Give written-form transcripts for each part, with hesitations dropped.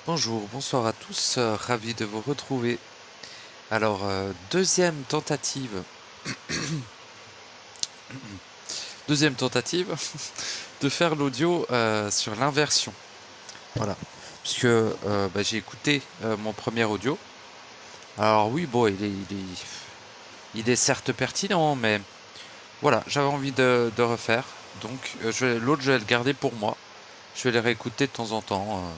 Bonjour, bonsoir à tous, ravi de vous retrouver. Alors, deuxième tentative, deuxième tentative de faire l'audio sur l'inversion. Voilà, puisque j'ai écouté mon premier audio. Alors oui, bon, il est certes pertinent, mais voilà, j'avais envie de refaire. Donc, l'autre, je vais le garder pour moi. Je vais les réécouter de temps en temps.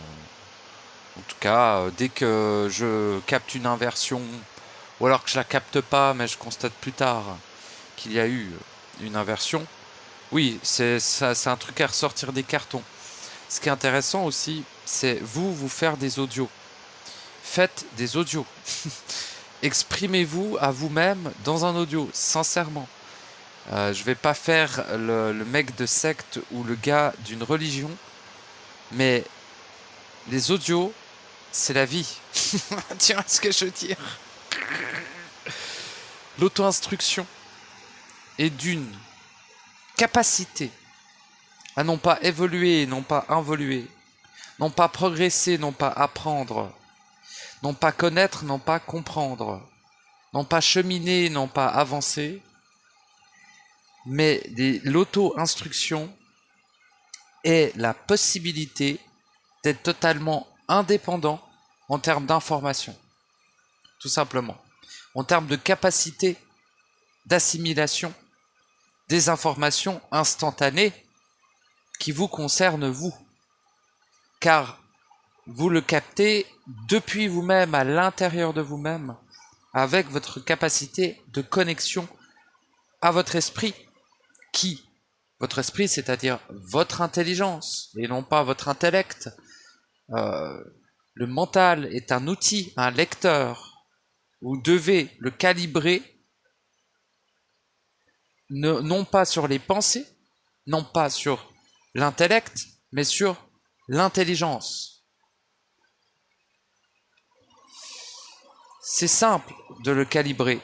En tout cas, dès que je capte une inversion, ou alors que je la capte pas, mais je constate plus tard qu'il y a eu une inversion, oui, c'est un truc à ressortir des cartons. Ce qui est intéressant aussi, c'est vous faire des audios. Faites des audios. Exprimez-vous à vous-même dans un audio, sincèrement. Je vais pas faire le mec de secte ou le gars d'une religion, mais les audios, c'est la vie. Tu vois ce que je veux dire? L'auto-instruction est d'une capacité à non pas évoluer, non pas involuer, non pas progresser, non pas apprendre, non pas connaître, non pas comprendre, non pas cheminer, non pas avancer, mais l'auto-instruction est la possibilité d'être totalement indépendant en termes d'information, tout simplement, en termes de capacité d'assimilation des informations instantanées qui vous concernent vous, car vous le captez depuis vous-même, à l'intérieur de vous-même, avec votre capacité de connexion à votre esprit, votre esprit, c'est-à-dire votre intelligence, et non pas votre intellect. Le mental est un outil, un lecteur. Vous devez le calibrer, non pas sur les pensées, non pas sur l'intellect, mais sur l'intelligence. C'est simple de le calibrer.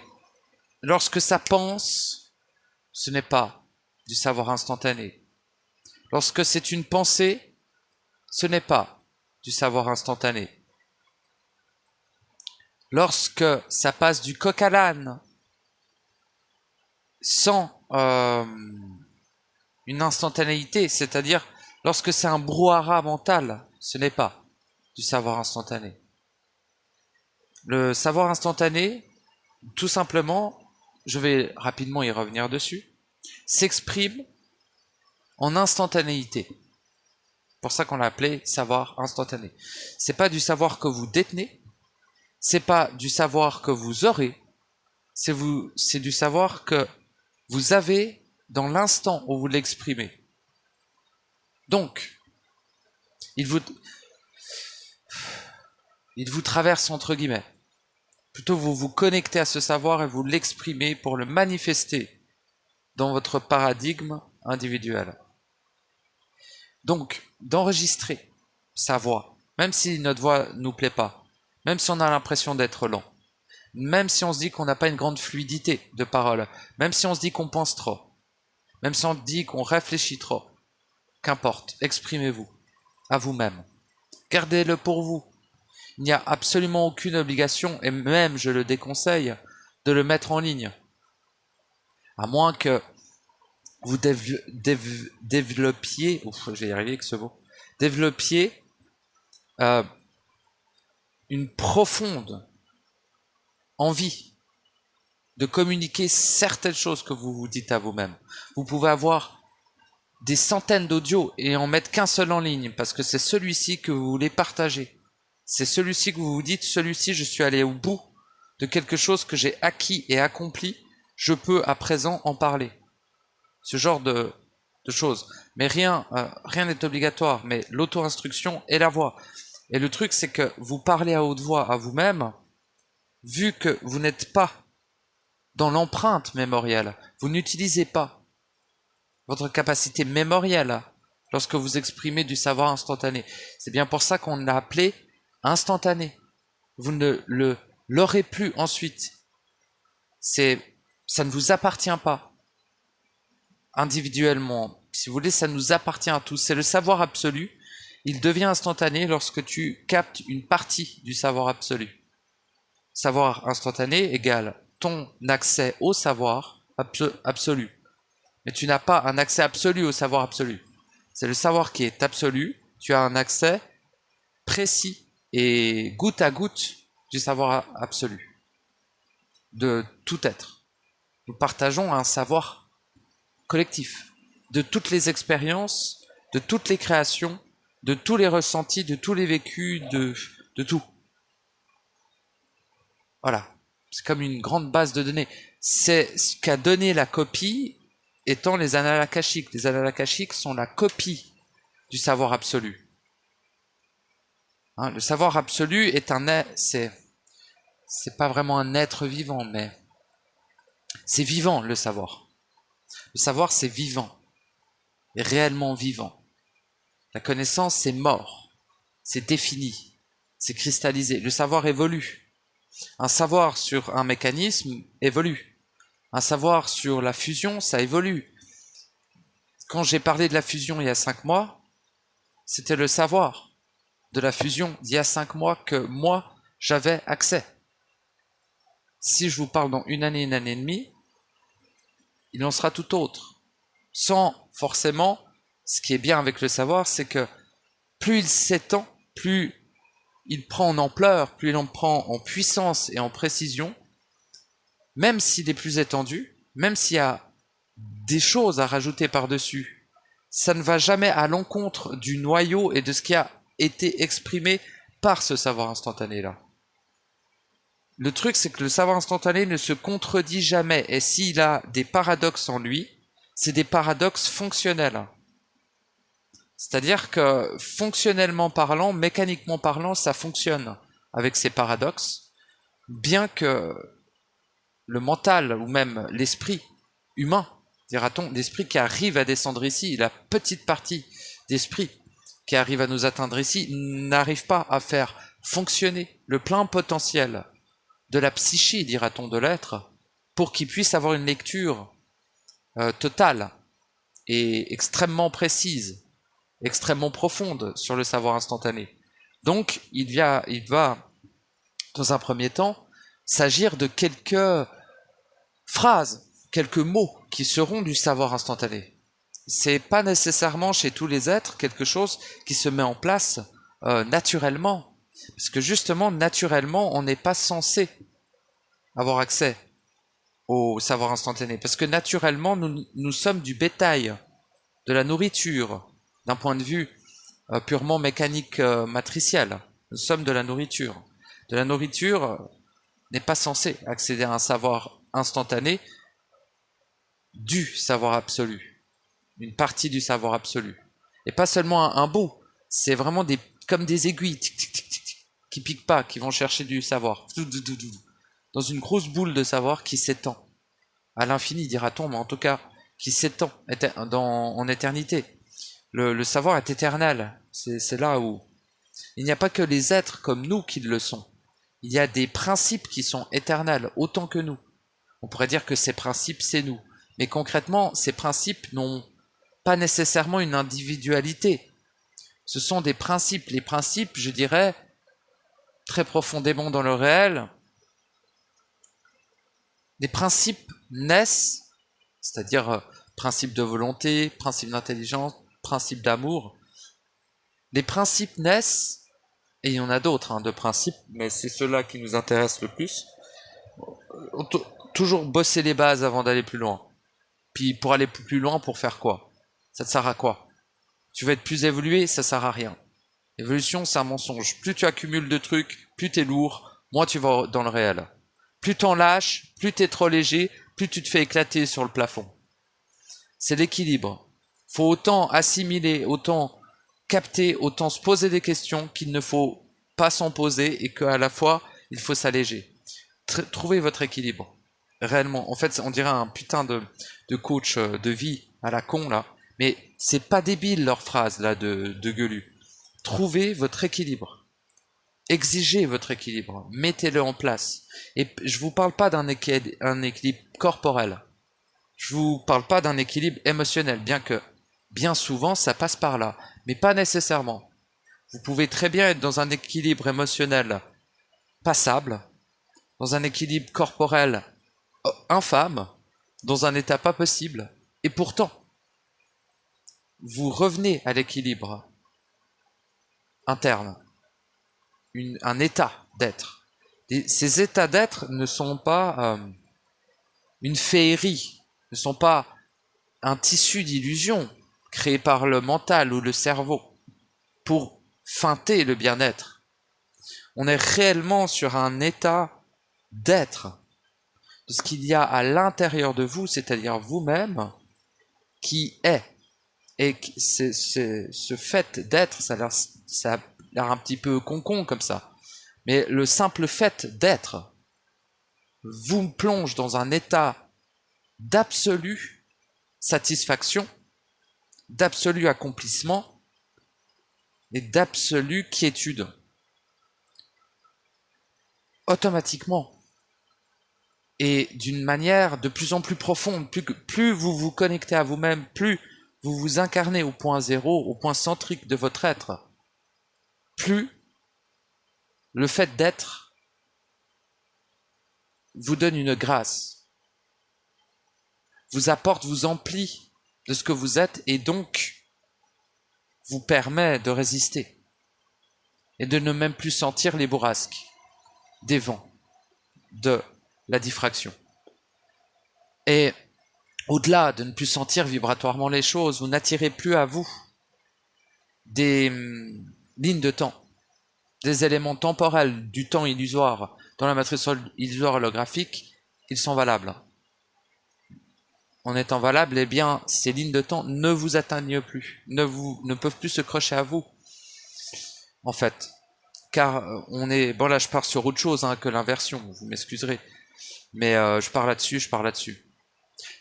Lorsque ça pense, ce n'est pas du savoir instantané. Lorsque c'est une pensée, ce n'est pas du savoir instantané. Lorsque ça passe du coq à l'âne, sans une instantanéité, c'est-à-dire lorsque c'est un brouhaha mental, ce n'est pas du savoir instantané. Le savoir instantané, tout simplement, je vais rapidement y revenir dessus, s'exprime en instantanéité. C'est pour ça qu'on l'a appelé savoir instantané. C'est pas du savoir que vous détenez, c'est pas du savoir que vous aurez, c'est du savoir que vous avez dans l'instant où vous l'exprimez. Donc, il vous traverse entre guillemets. Plutôt vous vous connectez à ce savoir et vous l'exprimez pour le manifester dans votre paradigme individuel. Donc, d'enregistrer sa voix, même si notre voix ne nous plaît pas, même si on a l'impression d'être lent, même si on se dit qu'on n'a pas une grande fluidité de parole, même si on se dit qu'on pense trop, même si on se dit qu'on réfléchit trop, qu'importe, exprimez-vous à vous-même. Gardez-le pour vous. Il n'y a absolument aucune obligation, et même je le déconseille, de le mettre en ligne. À moins que vous développiez, je vais y arriver avec ce mot, développiez une profonde envie de communiquer certaines choses que vous vous dites à vous-même. Vous pouvez avoir des centaines d'audios et en mettre qu'un seul en ligne, parce que c'est celui-ci que vous voulez partager. C'est celui-ci que vous vous dites, celui-ci, je suis allé au bout de quelque chose que j'ai acquis et accompli, je peux à présent en parler. Ce genre de choses. Mais rien n'est obligatoire, mais l'auto-instruction est la voix. Et le truc, c'est que vous parlez à haute voix à vous-même, vu que vous n'êtes pas dans l'empreinte mémorielle, vous n'utilisez pas votre capacité mémorielle lorsque vous exprimez du savoir instantané. C'est bien pour ça qu'on l'a appelé instantané. Vous ne l'aurez plus ensuite. Ça ne vous appartient pas individuellement. Si vous voulez, ça nous appartient à tous. C'est le savoir absolu il devient instantané lorsque tu captes une partie du savoir absolu. Savoir instantané égale ton accès au savoir absolu. Mais tu n'as pas un accès absolu au savoir absolu. C'est le savoir qui est absolu. Tu as un accès précis et goutte à goutte du savoir absolu de tout être. Nous partageons un savoir collectif de toutes les expériences, de toutes les créations, de tous les ressentis, de tous les vécus, de tout. Voilà. C'est comme une grande base de données. C'est ce qu'a donné la copie étant les annales akashiques. Les annales akashiques sont la copie du savoir absolu. Hein, le savoir absolu est c'est pas vraiment un être vivant, mais c'est vivant le savoir. Le savoir c'est vivant, est réellement vivant. La connaissance c'est mort, c'est défini, c'est cristallisé. Le savoir évolue. Un savoir sur un mécanisme évolue. Un savoir sur la fusion, ça évolue. Quand j'ai parlé de la fusion il y a 5 mois, c'était le savoir de la fusion d'il y a 5 mois que moi, j'avais accès. Si je vous parle dans une année et demie, il en sera tout autre. Sans forcément, ce qui est bien avec le savoir, c'est que plus il s'étend, plus il prend en ampleur, plus il en prend en puissance et en précision, même s'il est plus étendu, même s'il y a des choses à rajouter par-dessus, ça ne va jamais à l'encontre du noyau et de ce qui a été exprimé par ce savoir instantané-là. Le truc, c'est que le savoir instantané ne se contredit jamais, et s'il a des paradoxes en lui, c'est des paradoxes fonctionnels. C'est-à-dire que fonctionnellement parlant, mécaniquement parlant, ça fonctionne avec ces paradoxes, bien que le mental ou même l'esprit humain, dira-t-on, l'esprit qui arrive à descendre ici, la petite partie d'esprit qui arrive à nous atteindre ici, n'arrive pas à faire fonctionner le plein potentiel de la psyché, dira-t-on, de l'être, pour qu'il puisse avoir une lecture totale et extrêmement précise, extrêmement profonde sur le savoir instantané. Donc, il va, dans un premier temps, s'agir de quelques phrases, quelques mots qui seront du savoir instantané. C'est pas nécessairement chez tous les êtres quelque chose qui se met en place naturellement. Parce que justement, naturellement, on n'est pas censé avoir accès au savoir instantané. Parce que naturellement, nous sommes du bétail, de la nourriture, d'un point de vue purement mécanique matriciel. Nous sommes de la nourriture. De la nourriture n'est pas censé accéder à un savoir instantané du savoir absolu. Une partie du savoir absolu. Et pas seulement un bout. C'est vraiment comme des aiguilles qui piquent pas, qui vont chercher du savoir. Dans une grosse boule de savoir qui s'étend. À l'infini, dira-t-on, mais en tout cas, qui s'étend en éternité. Le savoir est éternel. C'est là où il n'y a pas que les êtres comme nous qui le sont. Il y a des principes qui sont éternels, autant que nous. On pourrait dire que ces principes, c'est nous. Mais concrètement, ces principes n'ont pas nécessairement une individualité. Ce sont des principes. Les principes, je dirais, très profondément dans le réel, les principes naissent, c'est-à-dire principe de volonté, principe d'intelligence, principe d'amour. Les principes naissent, et il y en a d'autres de principes, mais c'est ceux-là qui nous intéressent le plus. Toujours bosser les bases avant d'aller plus loin. Puis pour aller plus loin, pour faire quoi? Ça te sert à quoi? Tu veux être plus évolué, ça sert à rien. L'évolution, c'est un mensonge. Plus tu accumules de trucs, plus t'es lourd, moins tu vas dans le réel. Plus t'en lâches, plus t'es trop léger, plus tu te fais éclater sur le plafond. C'est l'équilibre. Faut autant assimiler, autant capter, autant se poser des questions qu'il ne faut pas s'en poser et qu'à la fois, il faut s'alléger. Trouvez votre équilibre. Réellement. En fait, on dirait un putain de coach de vie à la con, là. Mais c'est pas débile, leur phrase, là, de Guelu. Trouvez votre équilibre. Exigez votre équilibre. Mettez-le en place. Et je vous parle pas d'un équilibre corporel. Je vous parle pas d'un équilibre émotionnel, bien que bien souvent ça passe par là, mais pas nécessairement. Vous pouvez très bien être dans un équilibre émotionnel passable, dans un équilibre corporel infâme, dans un état pas possible, et pourtant, vous revenez à l'équilibre interne, un état d'être. Ces états d'être ne sont pas une féerie, ne sont pas un tissu d'illusion créé par le mental ou le cerveau pour feinter le bien-être. On est réellement sur un état d'être, de ce qu'il y a à l'intérieur de vous, c'est-à-dire vous-même, qui est. Et ce fait d'être, ça a l'air un petit peu con comme ça, mais le simple fait d'être vous plonge dans un état d'absolue satisfaction, d'absolu accomplissement et d'absolue quiétude. Automatiquement. Et d'une manière de plus en plus profonde, plus vous vous connectez à vous-même, plus vous vous incarnez au point zéro, au point centrique de votre être, plus le fait d'être vous donne une grâce, vous apporte, vous emplit de ce que vous êtes et donc vous permet de résister et de ne même plus sentir les bourrasques des vents, de la diffraction. Et au-delà de ne plus sentir vibratoirement les choses, vous n'attirez plus à vous des lignes de temps, des éléments temporels du temps illusoire. Dans la matrice illusoire holographique, ils sont valables. En étant valables, eh bien, ces lignes de temps ne vous atteignent plus, ne peuvent plus se crocher à vous, en fait. Car on est... Bon là, je pars sur autre chose que l'inversion, vous m'excuserez. Mais je pars là-dessus.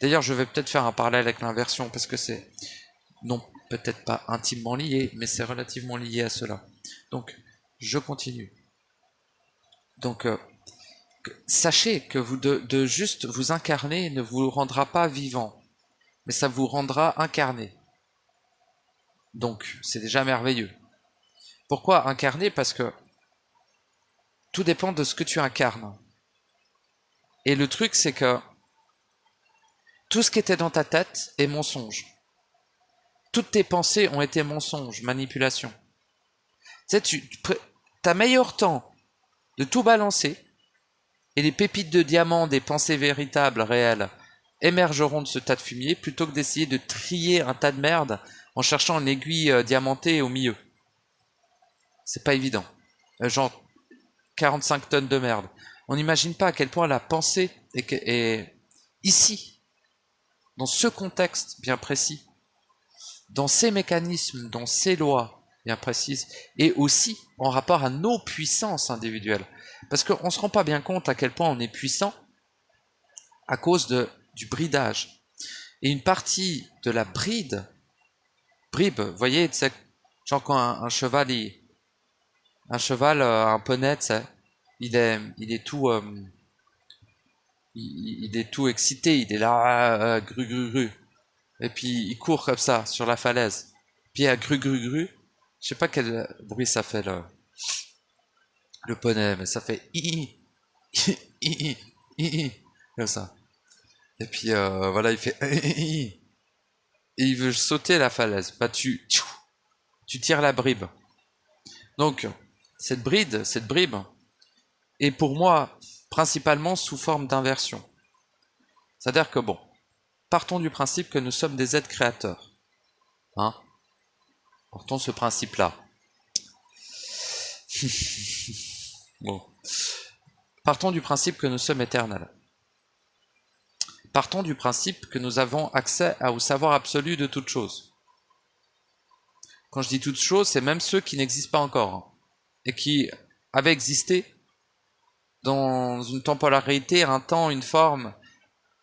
D'ailleurs, je vais peut-être faire un parallèle avec l'inversion, parce que c'est, non, peut-être pas intimement lié, mais c'est relativement lié à cela. Donc, je continue. Donc, sachez que de juste vous incarner ne vous rendra pas vivant, mais ça vous rendra incarné. Donc, c'est déjà merveilleux. Pourquoi incarné? Parce que tout dépend de ce que tu incarnes. Et le truc, c'est que tout ce qui était dans ta tête est mensonge. Toutes tes pensées ont été mensonges, manipulation. Tu sais, t'as meilleur temps de tout balancer, et les pépites de diamant des pensées véritables, réelles, émergeront de ce tas de fumier, plutôt que d'essayer de trier un tas de merde en cherchant une aiguille diamantée au milieu. C'est pas évident. Genre 45 tonnes de merde. On n'imagine pas à quel point la pensée est ici, dans ce contexte bien précis, dans ces mécanismes, dans ces lois bien précises, et aussi en rapport à nos puissances individuelles. Parce qu'on ne se rend pas bien compte à quel point on est puissant à cause du bridage. Et une partie de la bribe, vous voyez, genre quand un cheval, un poney, il est tout... il est tout excité, il est là, gru. Et puis il court comme ça, sur la falaise. Puis à gru. Je sais pas quel bruit ça fait, le poney, mais ça fait comme ça. Et puis voilà, il fait et il veut sauter la falaise. Bah tu tires la bribe. Donc cette bribe est pour moi principalement sous forme d'inversion. C'est-à-dire que bon, partons du principe que nous sommes des êtres créateurs. Partons ce principe-là. Bon. Partons du principe que nous sommes éternels. Partons du principe que nous avons accès au savoir absolu de toutes choses. Quand je dis toutes choses, c'est même ceux qui n'existent pas encore, et qui avaient existé dans une temporalité, un temps, une forme,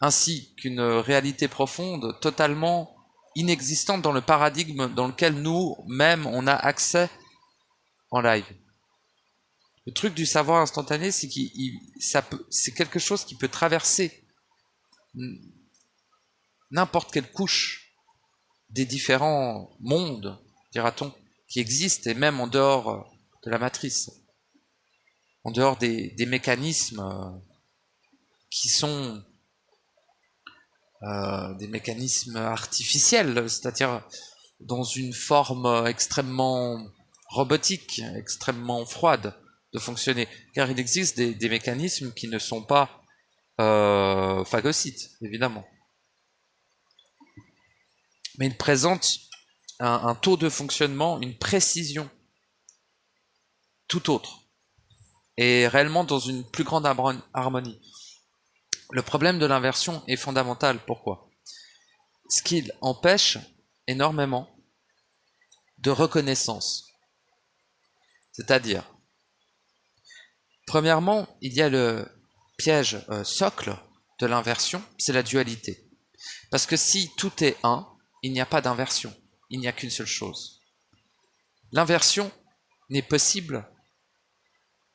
ainsi qu'une réalité profonde, totalement inexistante dans le paradigme dans lequel nous-mêmes, on a accès en live. Le truc du savoir instantané, c'est c'est quelque chose qui peut traverser n'importe quelle couche des différents mondes, dira-t-on, qui existent, et même en dehors de la matrice, en dehors des mécanismes qui sont des mécanismes artificiels, c'est-à-dire dans une forme extrêmement robotique, extrêmement froide de fonctionner, car il existe des mécanismes qui ne sont pas phagocytes, évidemment. Mais ils présentent un taux de fonctionnement, une précision tout autre, et réellement dans une plus grande harmonie. Le problème de l'inversion est fondamental. Pourquoi? Ce qu'il empêche énormément de reconnaissance. C'est-à-dire, premièrement, il y a le piège socle de l'inversion, c'est la dualité. Parce que si tout est 1, il n'y a pas d'inversion, il n'y a qu'une seule chose. L'inversion n'est possible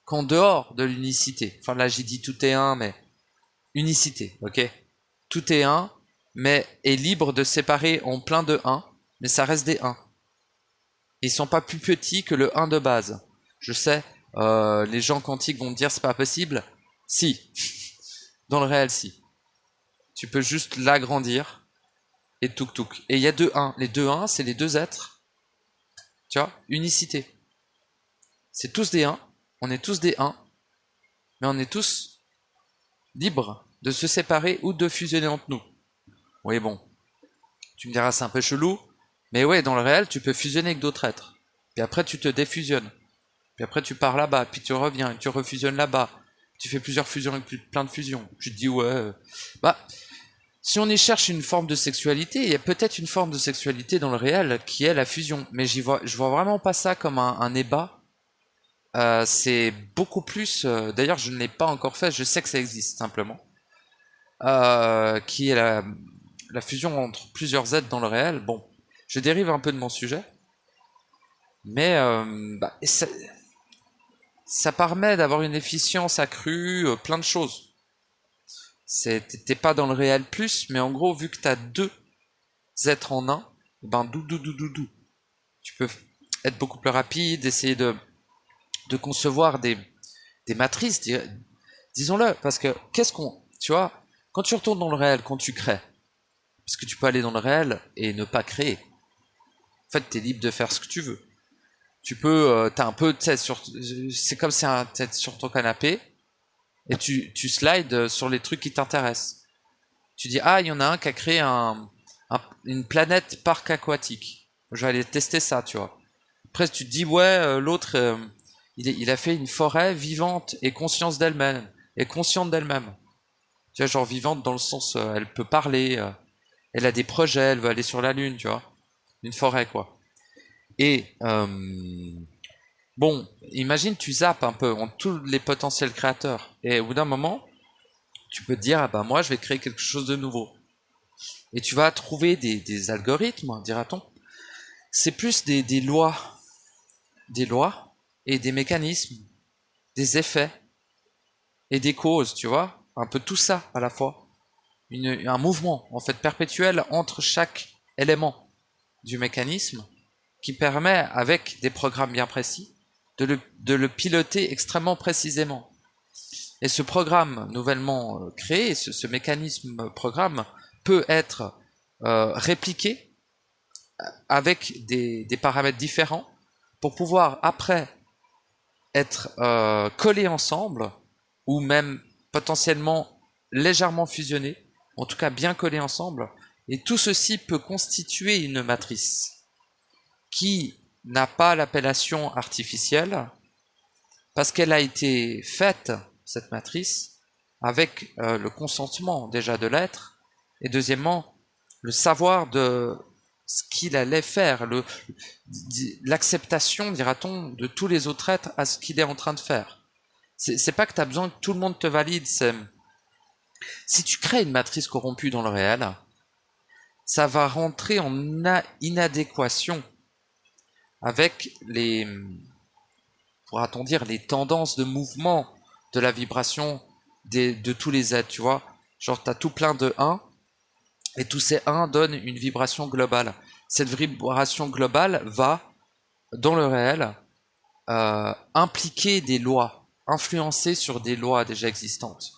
qu'en dehors de l'unicité. Enfin là j'ai dit tout est 1, mais unicité, ok? Tout est 1, mais est libre de séparer en plein de 1, mais ça reste des 1. Ils sont pas plus petits que le 1 de base. Je sais, les gens quantiques vont me dire c'est pas possible. Si, dans le réel, si. Tu peux juste l'agrandir et touk. Et il y a deux 1. Les deux 1, c'est les deux êtres. Tu vois, unicité. C'est tous des 1. On est tous des 1. Mais on est tous libres de se séparer ou de fusionner entre nous. Oui, bon. Tu me diras, c'est un peu chelou. Mais ouais, dans le réel, tu peux fusionner avec d'autres êtres. Puis après, tu te défusionnes. Puis après, tu pars là-bas. Puis tu reviens et tu refusionnes là-bas. Tu fais plusieurs fusions avec plein de fusions. Tu te dis, ouais. Bah, si on y cherche une forme de sexualité, il y a peut-être une forme de sexualité dans le réel qui est la fusion. Mais je vois vraiment pas ça comme un ébat. C'est beaucoup plus. D'ailleurs, je ne l'ai pas encore fait. Je sais que ça existe simplement. Qui est la fusion entre plusieurs êtres dans le réel. Bon, je dérive un peu de mon sujet. Mais ça permet d'avoir une efficience accrue, plein de choses. T'es pas dans le réel plus, mais en gros, vu que t'as deux êtres en un, ben tu peux être beaucoup plus rapide, essayer de concevoir des matrices, disons-le, parce que tu vois, quand tu retournes dans le réel, quand tu crées, parce que tu peux aller dans le réel et ne pas créer. En fait, t'es libre de faire ce que tu veux. Tu peux, t'as un peu, c'est comme si t'es sur ton canapé et tu slides sur les trucs qui t'intéressent. Tu dis, ah, il y en a un qui a créé une planète parc aquatique. Je vais aller tester ça, tu vois. Après, tu te dis, ouais, l'autre, il a fait une forêt vivante et consciente d'elle-même. Tu vois, genre vivante dans le sens, elle peut parler, elle a des projets, elle veut aller sur la Lune, tu vois. Une forêt, quoi. Et bon, imagine tu zappes un peu en tous les potentiels créateurs. Et au bout d'un moment, tu peux te dire, ah ben moi je vais créer quelque chose de nouveau. Et tu vas trouver des algorithmes, dira-t-on. C'est plus des lois. Des lois et des mécanismes, des effets et des causes, tu vois. Un peu tout ça à la fois. Un mouvement, en fait, perpétuel entre chaque élément du mécanisme qui permet, avec des programmes bien précis, de le piloter extrêmement précisément. Et ce programme nouvellement créé, ce mécanisme programme, peut être répliqué avec des paramètres différents pour pouvoir après être collés ensemble ou même potentiellement légèrement fusionnés, en tout cas bien collés ensemble. Et tout ceci peut constituer une matrice qui n'a pas l'appellation artificielle parce qu'elle a été faite, cette matrice, avec le consentement déjà de l'être, et deuxièmement, le savoir de ce qu'il allait faire, l'acceptation, dira-t-on, de tous les autres êtres à ce qu'il est en train de faire. C'est pas que tu as besoin que tout le monde te valide, c'est... Si tu crées une matrice corrompue dans le réel, ça va rentrer en inadéquation avec pourra-t-on dire, les tendances de mouvement de la vibration de tous les êtres, tu vois. Genre, tu as tout plein de 1, et tous ces 1 donnent une vibration globale. Cette vibration globale va dans le réel, impliquer des lois, influencer sur des lois déjà existantes.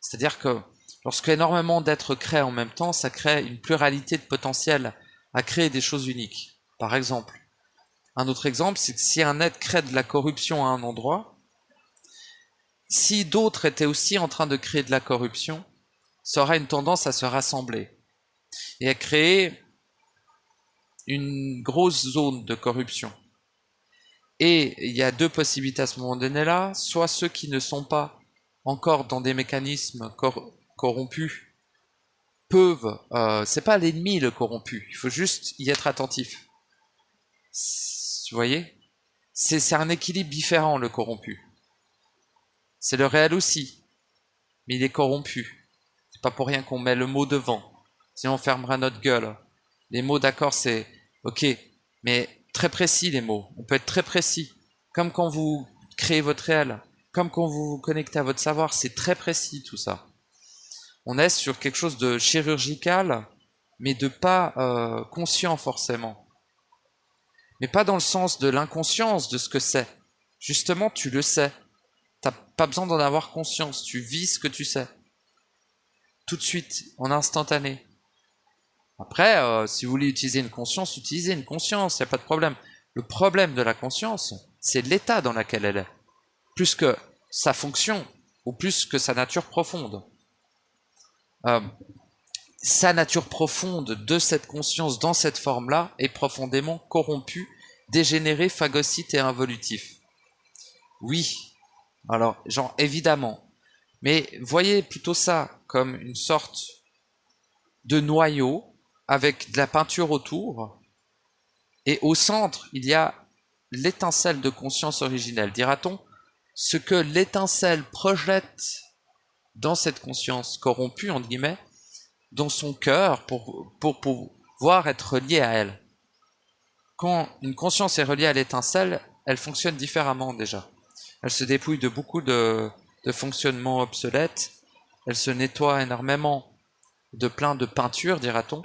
C'est-à-dire que lorsque énormément d'êtres créent en même temps, ça crée une pluralité de potentiel à créer des choses uniques. Par exemple, un autre exemple, c'est que si un être crée de la corruption à un endroit, si d'autres étaient aussi en train de créer de la corruption, ça aurait une tendance à se rassembler et à créer une grosse zone de corruption. Et il y a deux possibilités à ce moment donné-là, soit ceux qui ne sont pas encore dans des mécanismes corrompus peuvent, c'est pas l'ennemi le corrompu, il faut juste y être attentif. Vous voyez, c'est un équilibre différent le corrompu. C'est le réel aussi, mais il est corrompu. C'est pas pour rien qu'on met le mot devant, sinon on fermera notre gueule. Les mots, d'accord, c'est ok, mais très précis les mots. On peut être très précis, comme quand vous créez votre réel, comme quand vous vous connectez à votre savoir, c'est très précis tout ça. On est sur quelque chose de chirurgical, mais de pas conscient forcément. Mais pas dans le sens de l'inconscience de ce que c'est. Justement, tu le sais. T'as pas besoin d'en avoir conscience. Tu vis ce que tu sais. Tout de suite, en instantané. Après, si vous voulez utiliser une conscience, utilisez une conscience, il n'y a pas de problème. Le problème de la conscience, c'est l'état dans lequel elle est. Plus que sa fonction, ou plus que sa nature profonde. Sa nature profonde de cette conscience dans cette forme-là est profondément corrompue, dégénérée, phagocyte et involutif. Oui, alors, genre, évidemment. Mais voyez plutôt ça comme une sorte de noyau avec de la peinture autour. Et au centre, il y a l'étincelle de conscience originelle. Dira-t-on, ce que l'étincelle projette dans cette conscience corrompue, entre guillemets, dans son cœur pour pouvoir être relié à elle. Quand une conscience est reliée à l'étincelle, elle fonctionne différemment déjà. Elle se dépouille de beaucoup de fonctionnements obsolètes. Elle se nettoie énormément de plein de peintures, dira-t-on,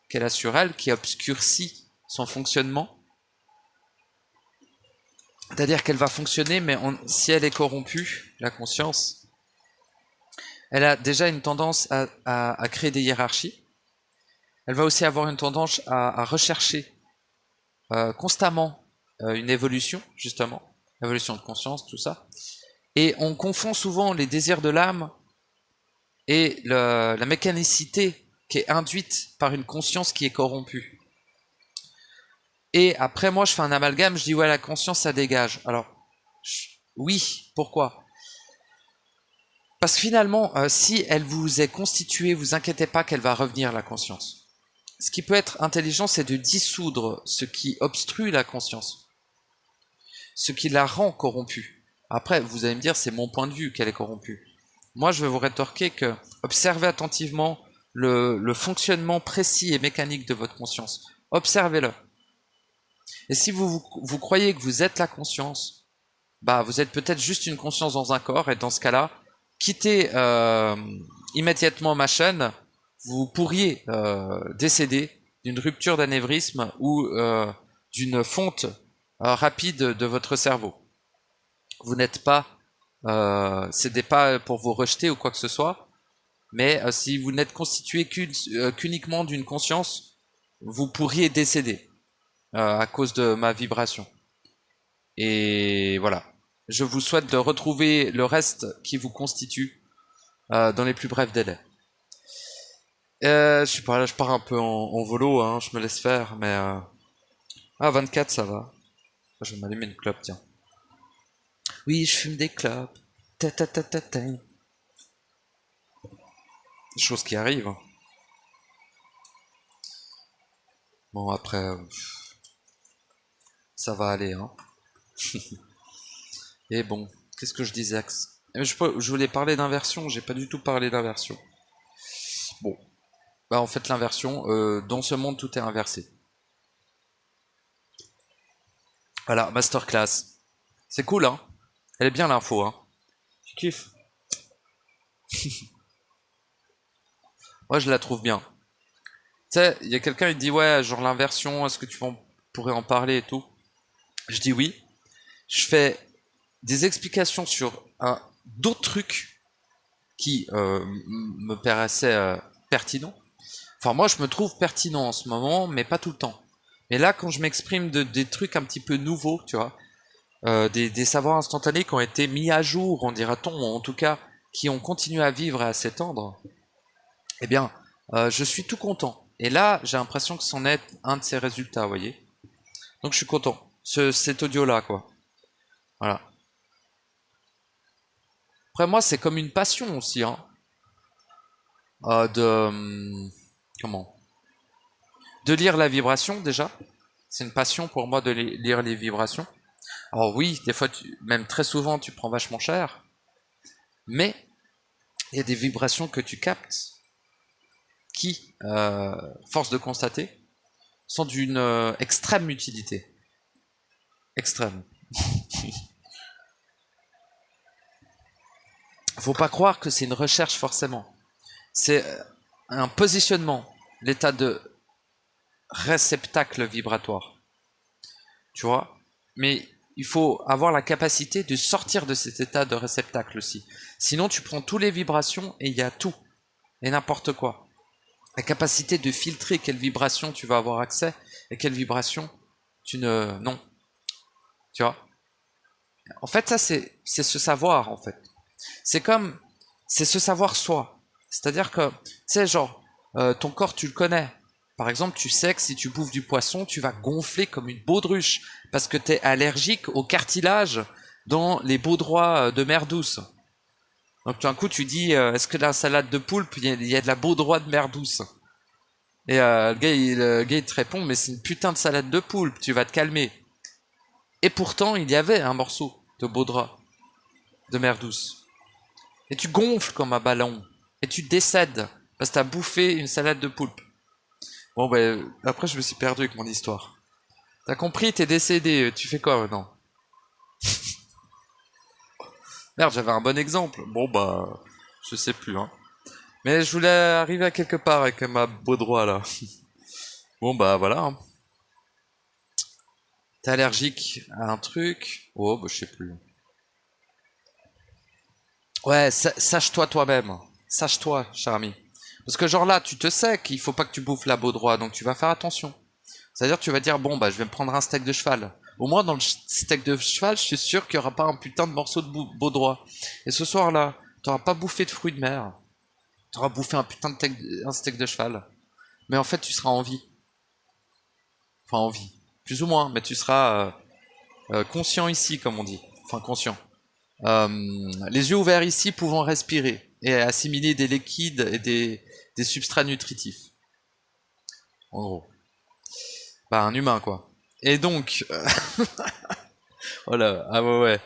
qu'elle a sur elle, qui obscurcit son fonctionnement. C'est-à-dire qu'elle va fonctionner, mais si elle est corrompue, la conscience, elle a déjà une tendance à créer des hiérarchies. Elle va aussi avoir une tendance à rechercher constamment une évolution, justement, évolution de conscience, tout ça. Et on confond souvent les désirs de l'âme et la mécanicité qui est induite par une conscience qui est corrompue. Et après, moi, je fais un amalgame, je dis, ouais, la conscience, ça dégage. Alors, oui, pourquoi ? Parce que finalement, si elle vous est constituée, vous inquiétez pas qu'elle va revenir, la conscience. Ce qui peut être intelligent, c'est de dissoudre ce qui obstrue la conscience, ce qui la rend corrompue. Après, vous allez me dire, c'est mon point de vue qu'elle est corrompue. Moi, je vais vous rétorquer que observez attentivement le fonctionnement précis et mécanique de votre conscience. Observez-le. Et si vous croyez que vous êtes la conscience, bah vous êtes peut-être juste une conscience dans un corps, et dans ce cas-là, quittez immédiatement ma chaîne, vous pourriez décéder d'une rupture d'anévrisme ou d'une fonte rapide de votre cerveau. Vous n'êtes pas, c'est pas pour vous rejeter ou quoi que ce soit, mais si vous n'êtes constitué qu'uniquement d'une conscience, vous pourriez décéder à cause de ma vibration. Et voilà. Je vous souhaite de retrouver le reste qui vous constitue dans les plus brefs délais. Je sais pas, là je pars un peu en volo, hein, je me laisse faire, mais... Ah, 24 ça va. Je vais m'allumer une clope, tiens. Oui, je fume des clopes. Ta ta ta ta ta. Chose qui arrive. Bon, après... ça va aller, hein. Et bon, qu'est-ce que je disais? Je voulais parler d'inversion, j'ai pas du tout parlé d'inversion. Bon, bah en fait l'inversion, dans ce monde tout est inversé. Voilà, masterclass. C'est cool, hein. Elle est bien l'info, hein. Tu kiffes? Moi je la trouve bien. Tu sais, il y a quelqu'un qui dit ouais, genre l'inversion, est-ce que pourrais en parler et tout? Je dis oui. Je fais des explications sur d'autres trucs qui me paraissaient pertinents. Enfin, moi, je me trouve pertinent en ce moment, mais pas tout le temps. Mais là, quand je m'exprime des trucs un petit peu nouveaux, tu vois, des savoirs instantanés qui ont été mis à jour, on dira-t-on, ou en tout cas, qui ont continué à vivre et à s'étendre, eh bien, je suis tout content. Et là, j'ai l'impression que c'en est un de ces résultats, vous voyez. Donc, je suis content. Cet audio-là, quoi. Voilà. Après, moi, c'est comme une passion aussi, hein. Comment? De lire la vibration, déjà. C'est une passion pour moi de lire les vibrations. Alors oui, des fois, même très souvent, tu prends vachement cher. Mais il y a des vibrations que tu captes qui, force de constater, sont d'une extrême utilité. Extrême. Faut pas croire que c'est une recherche forcément. C'est un positionnement, l'état de réceptacle vibratoire. Tu vois? Mais il faut avoir la capacité de sortir de cet état de réceptacle aussi. Sinon, tu prends toutes les vibrations et il y a tout. Et n'importe quoi. La capacité de filtrer quelle vibration tu vas avoir accès et quelle vibration tu ne... Non. Tu vois? En fait, ça, c'est ce savoir, en fait. C'est comme... C'est ce savoir soi. C'est-à-dire que, tu sais, genre, ton corps, tu le connais. Par exemple, tu sais que si tu bouffes du poisson, tu vas gonfler comme une baudruche parce que tu es allergique au cartilage dans les baudroies de mer douce. Donc tout d'un coup, tu dis, est-ce que dans la salade de poulpe, il y a de la baudroie de mer douce? Et le gars, il te répond, mais c'est une putain de salade de poulpe, tu vas te calmer. Et pourtant, il y avait un morceau de baudroie de mer douce. Et tu gonfles comme un ballon. Et tu décèdes parce que t'as bouffé une salade de poulpe. Bon, ben, après, je me suis perdu avec mon histoire. T'as compris, t'es décédé, tu fais quoi maintenant? Merde, j'avais un bon exemple. Bon, bah, je sais plus, hein. Mais je voulais arriver à quelque part avec ma baudroie, là. Bon, bah, voilà, hein. T'es allergique à un truc? Oh, bah, je sais plus. Ouais, sache-toi toi-même. Sache-toi, cher ami. Parce que genre là, tu te sais qu'il faut pas que tu bouffes la baudroie, donc tu vas faire attention. C'est-à-dire que tu vas dire, bon, bah, je vais me prendre un steak de cheval. Au moins, dans le steak de cheval, je suis sûr qu'il n'y aura pas un putain de morceau de baudroie. Et ce soir-là, t'auras pas bouffé de fruits de mer. T'auras bouffé un putain de un steak de cheval. Mais en fait, tu seras en vie. Enfin, en vie. Plus ou moins, mais tu seras conscient ici, comme on dit. Enfin, conscient. Les yeux ouverts ici, pouvant respirer et assimiler des liquides et des substrats nutritifs. En gros. Bah, un humain, quoi. Et donc... voilà, ah ouais, ouais.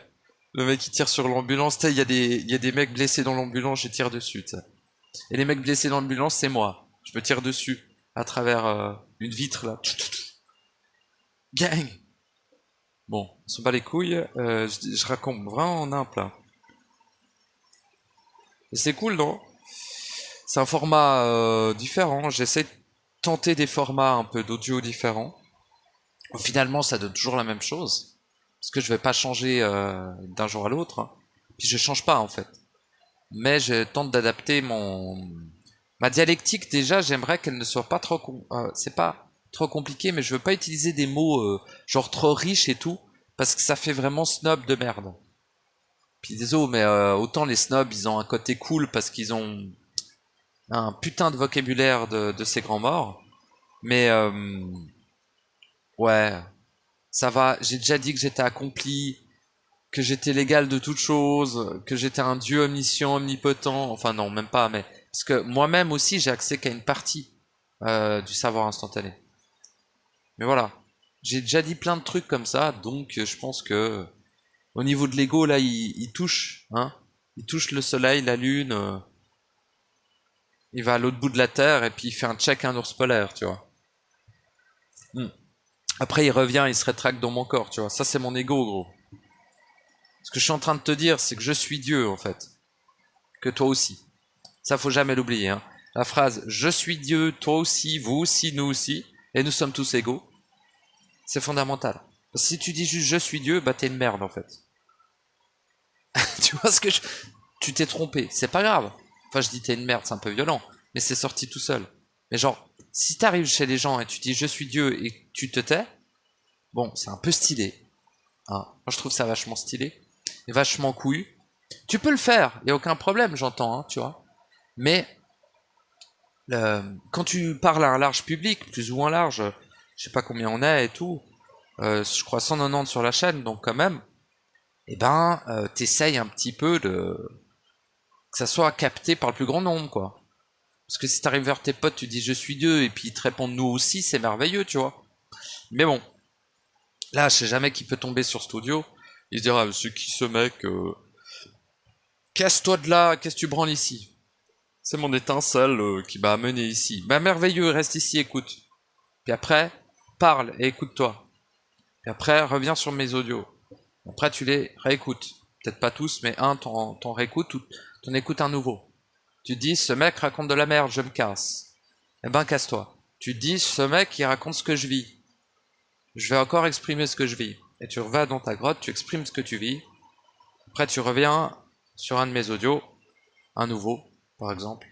Le mec qui tire sur l'ambulance, il y a des mecs blessés dans l'ambulance, je tire dessus, t'sais. Et les mecs blessés dans l'ambulance, c'est moi. Je me tire dessus, à travers une vitre, là. Gang. Bon, on se bat les couilles, je raconte vraiment en un plat. C'est cool, non? C'est un format différent, j'essaie de tenter des formats un peu d'audio différents. Finalement, ça donne toujours la même chose. Parce que je vais pas changer d'un jour à l'autre, hein. Puis je change pas, en fait. Mais je tente d'adapter ma dialectique. Déjà, j'aimerais qu'elle ne soit pas trop c'est pas trop compliqué, mais je veux pas utiliser des mots genre trop riches et tout, parce que ça fait vraiment snob de merde. Puis désolé, mais autant les snobs, ils ont un côté cool parce qu'ils ont un putain de vocabulaire de ces grands morts, mais ouais, ça va. J'ai déjà dit que j'étais accompli, que j'étais l'égal de toute chose, que j'étais un dieu omniscient, omnipotent, enfin non, même pas, mais parce que moi-même aussi j'ai accès qu'à une partie du savoir instantané. Mais voilà, j'ai déjà dit plein de trucs comme ça, donc je pense que au niveau de l'ego là, il touche, hein, il touche le soleil, la lune, il va à l'autre bout de la terre et puis il fait un check à un ours polaire, tu vois. Hmm. Après il revient, il se rétracte dans mon corps, tu vois. Ça c'est mon ego, gros. Ce que je suis en train de te dire, c'est que je suis Dieu, en fait. Que toi aussi. Ça, faut jamais l'oublier, hein. La phrase « Je suis Dieu, toi aussi, vous aussi, nous aussi, et nous sommes tous égaux », c'est fondamental. Si tu dis juste je suis Dieu, bah t'es une merde en fait. Tu vois ce que je... Tu t'es trompé, c'est pas grave. Enfin, je dis t'es une merde, c'est un peu violent, mais c'est sorti tout seul. Mais genre, si t'arrives chez les gens et tu dis je suis Dieu et que tu te tais, bon, c'est un peu stylé. Hein. Moi, je trouve ça vachement stylé et vachement couillu. Tu peux le faire, y a aucun problème, j'entends, hein, tu vois. Mais quand tu parles à un large public, plus ou moins large, je sais pas combien on est et tout, je crois 190 sur la chaîne, donc quand même, eh ben, t'essayes un petit peu de que ça soit capté par le plus grand nombre, quoi. Parce que si t'arrives vers tes potes, tu dis je suis Dieu, et puis ils te répondent nous aussi, c'est merveilleux, tu vois. Mais bon, là, je sais jamais qui peut tomber sur cet audio. Il se dira, c'est qui ce mec casse-toi de là, qu'est-ce que tu branles ici? C'est mon étincelle qui m'a amené ici. Bah merveilleux, reste ici, écoute. Puis après, parle et écoute-toi. Puis après, reviens sur mes audios. Après, tu les réécoutes. Peut-être pas tous, mais un, t'en réécoutes ou t'en écoutes un nouveau. Tu te dis, ce mec raconte de la merde, je me casse. Eh ben, casse-toi. Tu te dis, ce mec, il raconte ce que je vis. Je vais encore exprimer ce que je vis. Et tu vas dans ta grotte, tu exprimes ce que tu vis. Après, tu reviens sur un de mes audios, un nouveau, par exemple.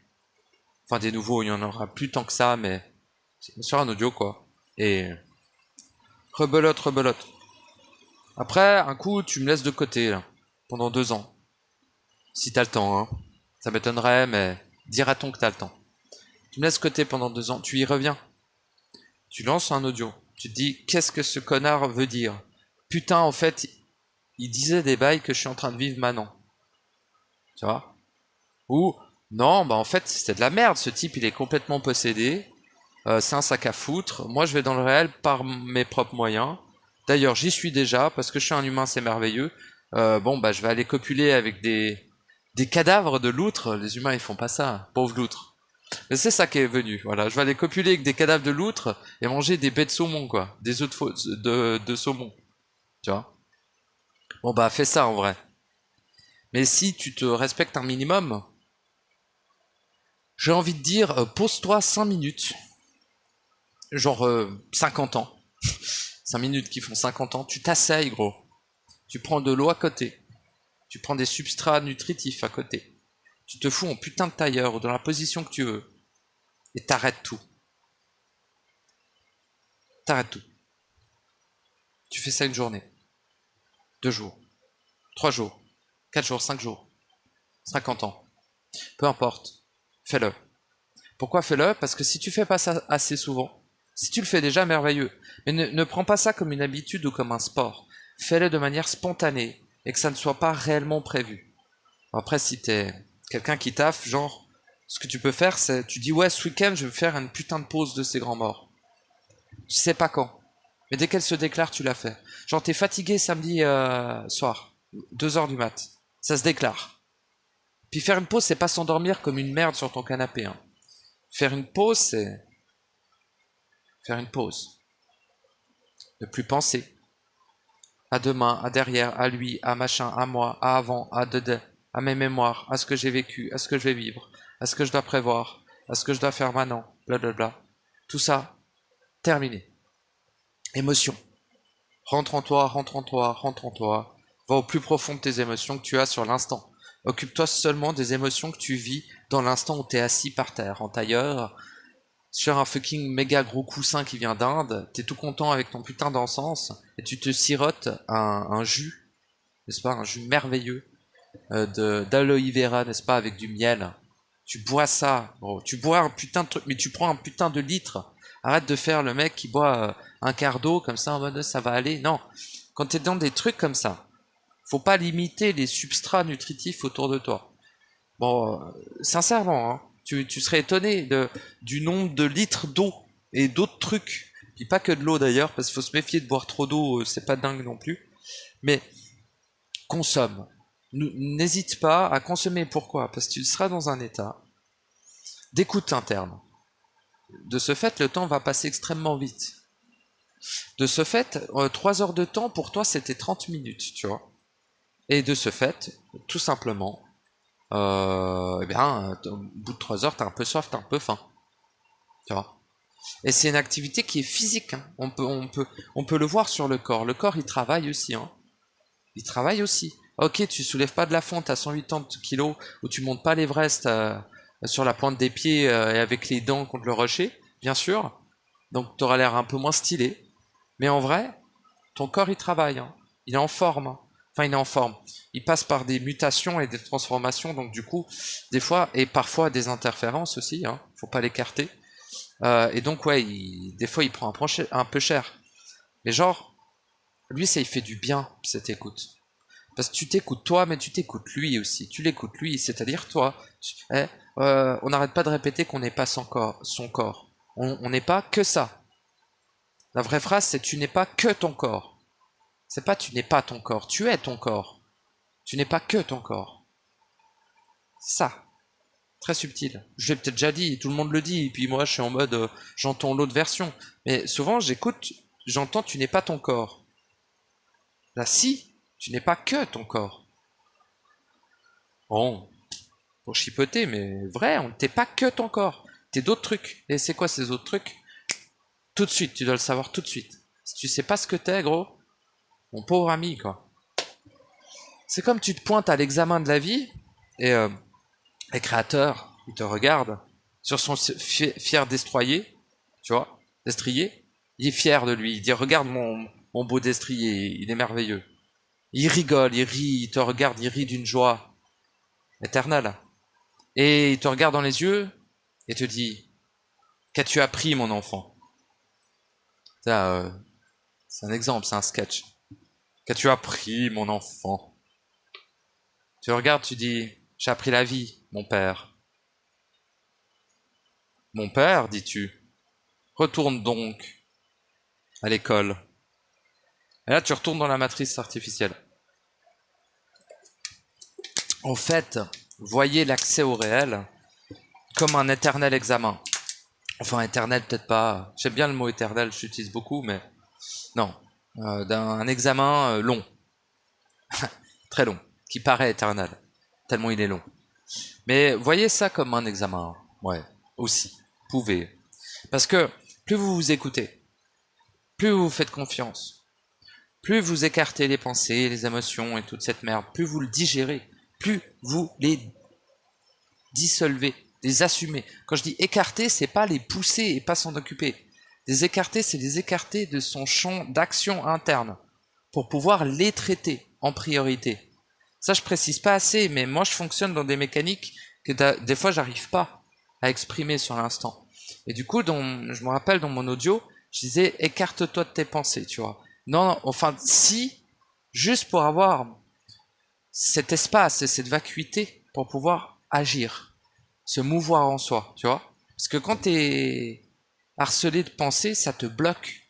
Enfin, des nouveaux, il y en aura plus tant que ça, mais sur un audio, quoi. Et rebelote, rebelote. Après, un coup, tu me laisses de côté, là, pendant 2 ans. Si t'as le temps, hein. Ça m'étonnerait, mais dira-t-on que t'as le temps. Tu me laisses de côté pendant 2 ans, tu y reviens. Tu lances un audio. Tu te dis, qu'est-ce que ce connard veut dire? Putain, en fait, il disait des bails que je suis en train de vivre maintenant. Tu vois? Ou, non, bah en fait, c'est de la merde. Ce type, il est complètement possédé. C'est un sac à foutre. Moi, je vais dans le réel par mes propres moyens. D'ailleurs, j'y suis déjà, parce que je suis un humain, c'est merveilleux. Bon, bah, je vais aller copuler avec des cadavres de loutres. Les humains, ils font pas ça. Pauvres loutres. Mais c'est ça qui est venu. Voilà, je vais aller copuler avec des cadavres de loutres et manger des baies de saumon, quoi. Des œufs de saumon. Tu vois? Bon, bah, fais ça en vrai. Mais si tu te respectes un minimum, j'ai envie de dire, pose-toi 5 minutes. Genre 50 ans. 5 minutes qui font 50 ans. Tu t'asseyes, gros. Tu prends de l'eau à côté. Tu prends des substrats nutritifs à côté. Tu te fous en putain de tailleur ou dans la position que tu veux. Et t'arrêtes tout. T'arrêtes tout. Tu fais ça une journée. 2 jours. 3 jours. 4 jours, 5 jours. 50 ans. Peu importe. Fais-le. Pourquoi fais-le? Parce que si tu fais pas ça assez souvent, si tu le fais déjà, merveilleux. Mais ne prends pas ça comme une habitude ou comme un sport. Fais-le de manière spontanée et que ça ne soit pas réellement prévu. Après, si t'es quelqu'un qui taffe, genre, ce que tu peux faire, c'est, tu dis, ouais, ce week-end, je vais faire une putain de pause de ces grands morts. Tu sais pas quand. Mais dès qu'elle se déclare, tu la fais. Genre, t'es fatigué samedi soir, 2 heures du mat. Ça se déclare. Puis faire une pause, c'est pas s'endormir comme une merde sur ton canapé. Hein. Faire une pause, c'est faire une pause. Ne plus penser. À demain, à derrière, à lui, à machin, à moi, à avant, à dedans, à mes mémoires, à ce que j'ai vécu, à ce que je vais vivre, à ce que je dois prévoir, à ce que je dois faire maintenant, blablabla. Tout ça, terminé. Émotion. Rentre en toi, rentre en toi, rentre en toi. Va au plus profond de tes émotions que tu as sur l'instant. Occupe-toi seulement des émotions que tu vis dans l'instant où t'es assis par terre, en tailleur, sur un fucking méga gros coussin qui vient d'Inde, t'es tout content avec ton putain d'encens, et tu te sirotes un jus, n'est-ce pas, un jus merveilleux d'aloe vera, n'est-ce pas, avec du miel. Tu bois ça, bro. Tu bois un putain de truc, mais tu prends un putain de litre. Arrête de faire le mec qui boit un quart d'eau comme ça en mode ça va aller. Non, quand t'es dans des trucs comme ça, faut pas limiter les substrats nutritifs autour de toi. Bon, sincèrement, hein, tu serais étonné du nombre de litres d'eau et d'autres trucs. Puis pas que de l'eau d'ailleurs, parce qu'il faut se méfier de boire trop d'eau, c'est pas dingue non plus. Mais consomme. N'hésite pas à consommer. Pourquoi? Parce que tu seras dans un état d'écoute interne. De ce fait, le temps va passer extrêmement vite. De ce fait, 3 heures de temps, pour toi, c'était 30 minutes, tu vois. Et de ce fait, tout simplement, eh bien, au bout de 3 heures, t'as un peu soif, t'as un peu faim. Tu vois. Et c'est une activité qui est physique, hein. On peut le voir sur le corps. Le corps, il travaille aussi, hein. Il travaille aussi. Ok, tu soulèves pas de la fonte à 180 kilos ou tu montes pas l'Everest sur la pointe des pieds et avec les dents contre le rocher, bien sûr. Donc tu auras l'air un peu moins stylé. Mais en vrai, ton corps il travaille, hein. Il est en forme, hein. Enfin, il est en forme. Il passe par des mutations et des transformations, donc du coup, des fois, et parfois des interférences aussi, hein. Faut pas l'écarter. Et donc, ouais, des fois, il prend un peu cher. Mais genre, lui, ça, il fait du bien, cette écoute. Parce que tu t'écoutes toi, mais tu t'écoutes lui aussi. Tu l'écoutes lui, c'est-à-dire toi. On n'arrête pas de répéter qu'on n'est pas son corps. On n'est pas que ça. La vraie phrase, c'est tu n'es pas que ton corps. C'est pas tu n'es pas ton corps. Tu es ton corps. Tu n'es pas que ton corps. Ça. Très subtil. Je l'ai peut-être déjà dit, tout le monde le dit, et puis moi je suis en mode j'entends l'autre version. Mais souvent j'écoute, j'entends tu n'es pas ton corps. Là si, tu n'es pas que ton corps. Bon, pour chipoter, mais vrai, t'es pas que ton corps. T'es d'autres trucs. Et c'est quoi ces autres trucs? Tout de suite, tu dois le savoir tout de suite. Si tu sais pas ce que t'es, gros, mon pauvre ami, quoi. C'est comme tu te pointes à l'examen de la vie, et les créateurs, ils te regardent sur son fier destrier, tu vois, destrier. Il est fier de lui. Il dit regarde mon beau destrier, il est merveilleux. Il rigole, il rit, il te regarde, il rit d'une joie éternelle. Et il te regarde dans les yeux et te dit qu'as-tu appris mon enfant? Ça, c'est un exemple, c'est un sketch. Qu'as-tu appris mon enfant? Tu regardes, tu dis j'ai appris la vie, mon père. Mon père, dis-tu, retourne donc à l'école. Et là, tu retournes dans la matrice artificielle. En fait, voyez l'accès au réel comme un éternel examen. Enfin, éternel, peut-être pas. J'aime bien le mot éternel, j'utilise beaucoup, mais non. D'un examen long. Très long. Qui paraît éternel. Tellement il est long. Mais voyez ça comme un examen. Ouais, aussi. Vous pouvez. Parce que plus vous vous écoutez, plus vous vous faites confiance, plus vous écartez les pensées, les émotions et toute cette merde, plus vous le digérez, plus vous les dissolvez, les assumez. Quand je dis écarter, c'est pas les pousser et pas s'en occuper. Les écarter, c'est les écarter de son champ d'action interne pour pouvoir les traiter en priorité. Ça, je précise pas assez, mais moi, je fonctionne dans des mécaniques que des fois, j'arrive pas à exprimer sur l'instant. Et du coup, je me rappelle dans mon audio, je disais écarte-toi de tes pensées, tu vois. Non, enfin, si, juste pour avoir cet espace et cette vacuité pour pouvoir agir, se mouvoir en soi, tu vois. Parce que quand t'es harcelé de pensées, ça te bloque.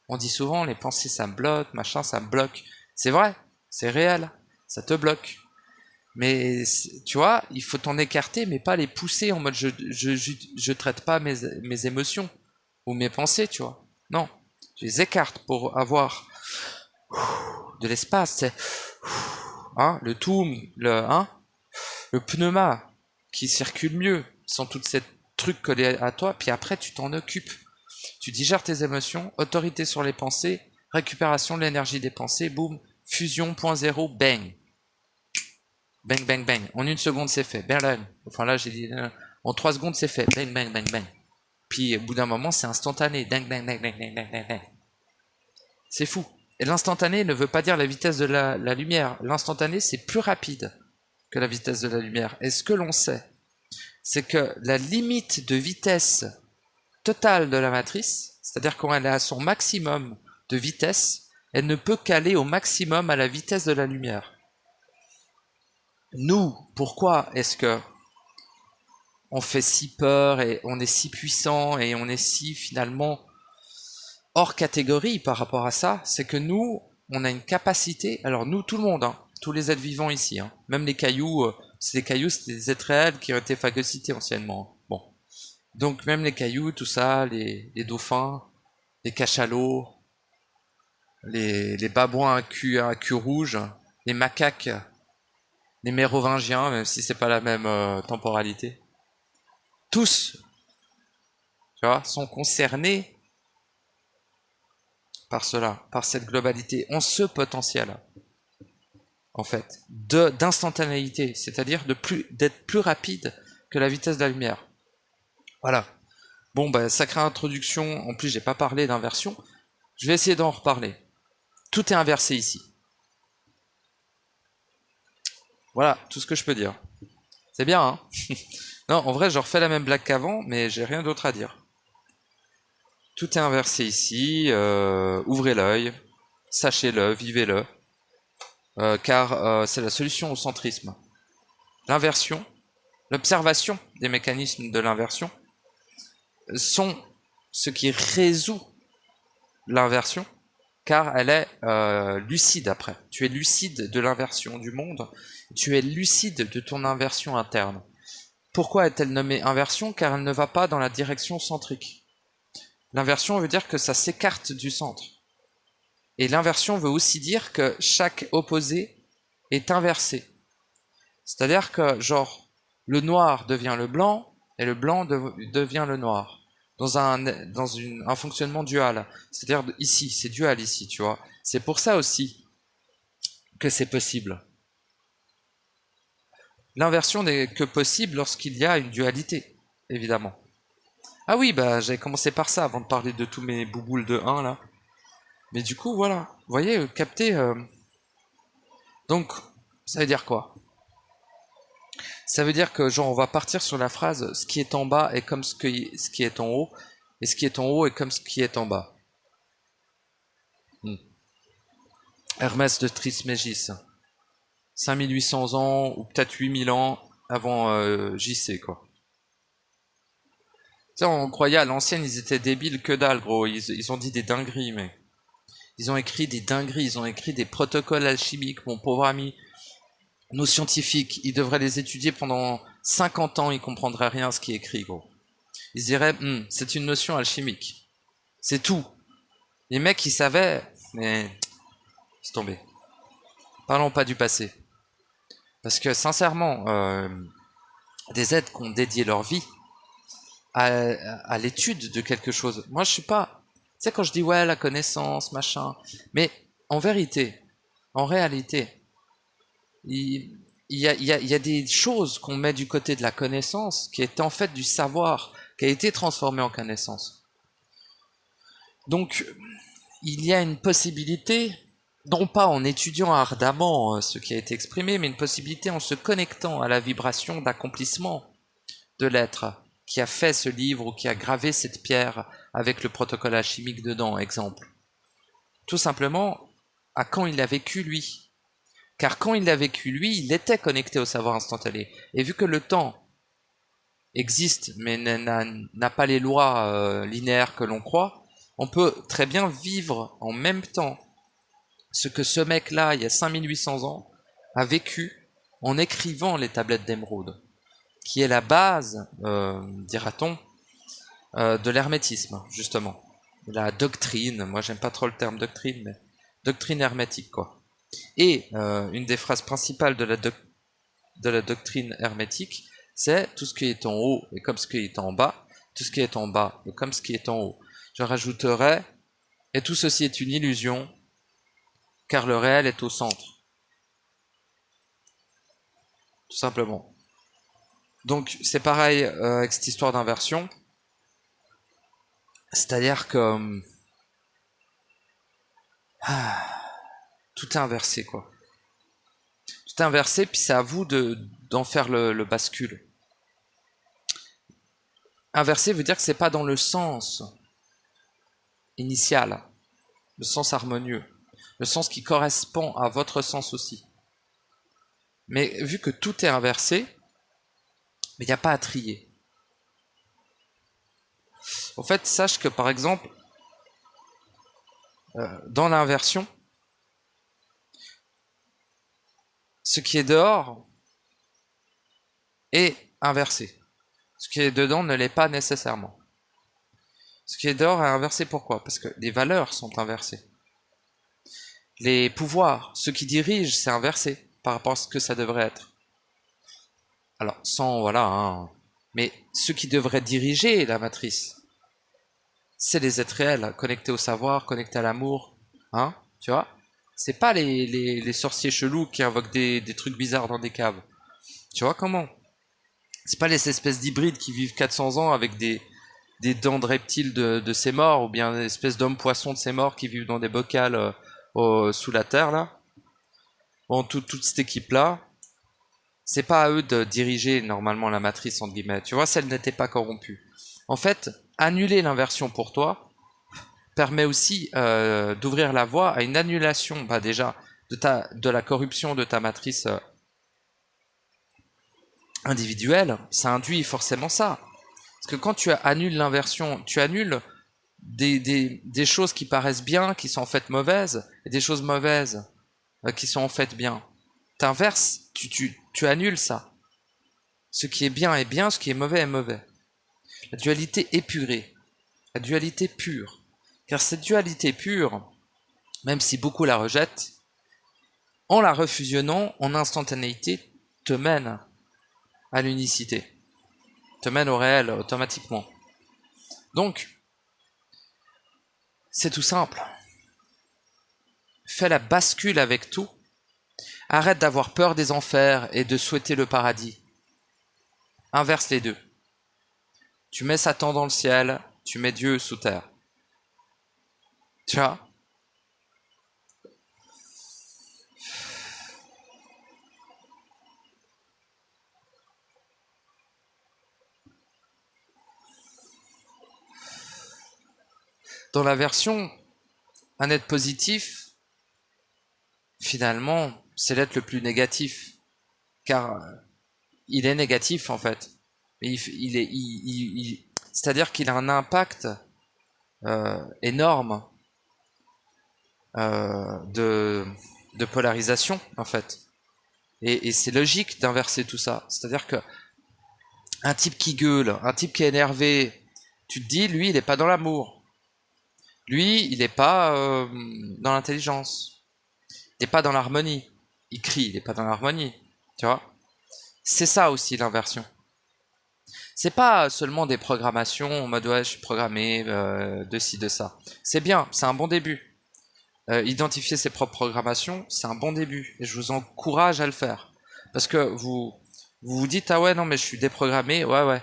On dit souvent les pensées ça me bloque, machin ça me bloque. C'est vrai, c'est réel, ça te bloque. Mais tu vois, il faut t'en écarter, mais pas les pousser en mode je traite pas mes émotions ou mes pensées, tu vois. Non, je les écarte pour avoir de l'espace. Hein, le tout, le pneuma qui circule mieux sans toute cette truc collé à toi. Puis après, tu t'en occupes. Tu digères tes émotions, autorité sur les pensées, récupération de l'énergie des pensées, boum, fusion, point zéro, bang. Bang, bang, bang. En une seconde, c'est fait. Bang, enfin là, j'ai dit, en 3 secondes, c'est fait. Bang, bang, bang, bang. Puis au bout d'un moment, c'est instantané. Bang, bang, bang, bang, bang, bang, bang. C'est fou. Et l'instantané ne veut pas dire la vitesse de la lumière. L'instantané, c'est plus rapide que la vitesse de la lumière. Et ce que l'on sait, c'est que la limite de vitesse totale de la matrice, c'est-à-dire quand elle est à son maximum de vitesse, elle ne peut qu'aller au maximum à la vitesse de la lumière. Nous, pourquoi est-ce que on fait si peur et on est si puissant et on est si finalement hors catégorie par rapport à ça? C'est que nous, on a une capacité, alors nous, tout le monde, hein, tous les êtres vivants ici, hein, même les cailloux, c'était des êtres réels qui ont été phagocytés anciennement. Bon. Donc même les cailloux, tout ça, les dauphins, les cachalots, les babouins à cul rouge, les macaques, les mérovingiens, même si c'est pas la même temporalité. Tous, tu vois, sont concernés par cela, par cette globalité, ont ce potentiel, en fait, d'instantanéité, c'est-à-dire d'être plus rapide que la vitesse de la lumière. Voilà. Bon, bah, sacrée introduction, en plus j'ai pas parlé d'inversion, je vais essayer d'en reparler. Tout est inversé ici. Voilà, tout ce que je peux dire. C'est bien, hein? Non, en vrai, je refais la même blague qu'avant, mais j'ai rien d'autre à dire. Tout est inversé ici, ouvrez l'œil, sachez-le, vivez-le, car c'est la solution au centrisme. L'inversion, l'observation des mécanismes de l'inversion sont ce qui résout l'inversion, car elle est lucide après. Tu es lucide de l'inversion du monde, tu es lucide de ton inversion interne. Pourquoi est-elle nommée inversion? Car elle ne va pas dans la direction centrique. L'inversion veut dire que ça s'écarte du centre. Et l'inversion veut aussi dire que chaque opposé est inversé. C'est-à-dire que, genre, le noir devient le blanc, et le blanc devient le noir. Dans un fonctionnement dual. C'est-à-dire, ici, c'est dual ici, tu vois. C'est pour ça aussi que c'est possible. L'inversion n'est que possible lorsqu'il y a une dualité, évidemment. Ah oui, bah j'avais commencé par ça avant de parler de tous mes bouboules de 1 là. Mais du coup, voilà. Vous voyez, capter. Donc, ça veut dire quoi? Ça veut dire que, genre, on va partir sur la phrase ce qui est en bas est comme ce qui est en haut, et ce qui est en haut est comme ce qui est en bas. Hermès de Trismégis. 5800 ans, ou peut-être 8000 ans avant JC, quoi. Tu sais, on croyait à l'ancienne, ils étaient débiles que dalle, gros. Ils ont dit des dingueries, mais. Ils ont écrit des dingueries, ils ont écrit des protocoles alchimiques, mon pauvre ami. Nos scientifiques, ils devraient les étudier pendant 50 ans, ils comprendraient rien à ce qui est écrit, gros. Ils diraient, c'est une notion alchimique. C'est tout. Les mecs, ils savaient, mais c'est tombé. Parlons pas du passé. Parce que, sincèrement, des êtres qui ont dédié leur vie à l'étude de quelque chose. Moi, je suis pas... Tu sais, quand je dis, ouais, la connaissance, machin... Mais, en vérité, en réalité, il y a des choses qu'on met du côté de la connaissance qui est en fait du savoir, qui a été transformé en connaissance. Donc, il y a une possibilité, non pas en étudiant ardemment ce qui a été exprimé, mais une possibilité en se connectant à la vibration d'accomplissement de l'être qui a fait ce livre ou qui a gravé cette pierre avec le protocole alchimique dedans, exemple. Tout simplement, à quand il a vécu lui. Car quand il l'a vécu, lui, il était connecté au savoir instantané. Et vu que le temps existe, mais n'a pas les lois linéaires que l'on croit, on peut très bien vivre en même temps ce que ce mec-là, il y a 5800 ans, a vécu en écrivant les tablettes d'émeraude, qui est la base, dira-t-on, de l'hermétisme, justement. La doctrine, moi j'aime pas trop le terme doctrine, mais doctrine hermétique, quoi. Et une des phrases principales de la doctrine hermétique, c'est tout ce qui est en haut est comme ce qui est en bas, tout ce qui est en bas est comme ce qui est en haut. Je rajouterais, et tout ceci est une illusion, car le réel est au centre. Tout simplement. Donc c'est pareil avec cette histoire d'inversion, c'est-à-dire que tout est inversé, quoi. Tout est inversé, puis c'est à vous d'en faire le bascule. Inversé veut dire que c'est pas dans le sens initial, le sens harmonieux, le sens qui correspond à votre sens aussi. Mais vu que tout est inversé, il n'y a pas à trier. En fait, sache que par exemple, dans l'inversion, ce qui est dehors est inversé. Ce qui est dedans ne l'est pas nécessairement. Ce qui est dehors est inversé, pourquoi? Parce que les valeurs sont inversées. Les pouvoirs, ceux qui dirigent, c'est inversé par rapport à ce que ça devrait être. Alors, sans, voilà, hein, mais ceux qui devraient diriger la matrice, c'est les êtres réels, connectés au savoir, connectés à l'amour. Hein, tu vois? C'est pas les sorciers chelous qui invoquent des trucs bizarres dans des caves. Tu vois comment? C'est pas les espèces d'hybrides qui vivent 400 ans avec des dents de reptiles de ces morts, ou bien des espèces d'hommes-poissons de ces morts qui vivent dans des bocals sous la terre, là. Bon, toute cette équipe-là, c'est pas à eux de diriger normalement la matrice, entre guillemets. Tu vois, celle n'était pas corrompue. En fait, annuler l'inversion pour toi permet aussi d'ouvrir la voie à une annulation, bah déjà, de la corruption de ta matrice individuelle. Ça induit forcément ça. Parce que quand tu annules l'inversion, tu annules des choses qui paraissent bien, qui sont en fait mauvaises, et des choses mauvaises qui sont en fait bien. T'inverses, tu annules ça. Ce qui est bien est bien, ce qui est mauvais est mauvais. La dualité épurée, la dualité pure. Car cette dualité pure, même si beaucoup la rejettent, en la refusionnant en instantanéité, te mène à l'unicité, te mène au réel automatiquement. Donc, c'est tout simple. Fais la bascule avec tout. Arrête d'avoir peur des enfers et de souhaiter le paradis. Inverse les deux. Tu mets Satan dans le ciel, tu mets Dieu sous terre. Tu vois? Dans la version, un être positif, finalement, c'est l'être le plus négatif. Car il est négatif en fait. C'est-à-dire qu'il a un impact énorme de polarisation en fait. Et c'est logique d'inverser tout ça. C'est-à-dire que un type qui gueule, un type qui est énervé, tu te dis, lui, il est pas dans l'amour. Lui, il est pas dans l'intelligence. Il est pas dans l'harmonie. Il crie, il est pas dans l'harmonie. Tu vois? C'est ça aussi l'inversion. C'est pas seulement des programmations en mode ouais, je suis programmé de ci, de ça. C'est bien, c'est un bon début. Identifier ses propres programmations, c'est un bon début. Et je vous encourage à le faire. Parce que vous dites, ah ouais, non, mais je suis déprogrammé. Ouais, ouais.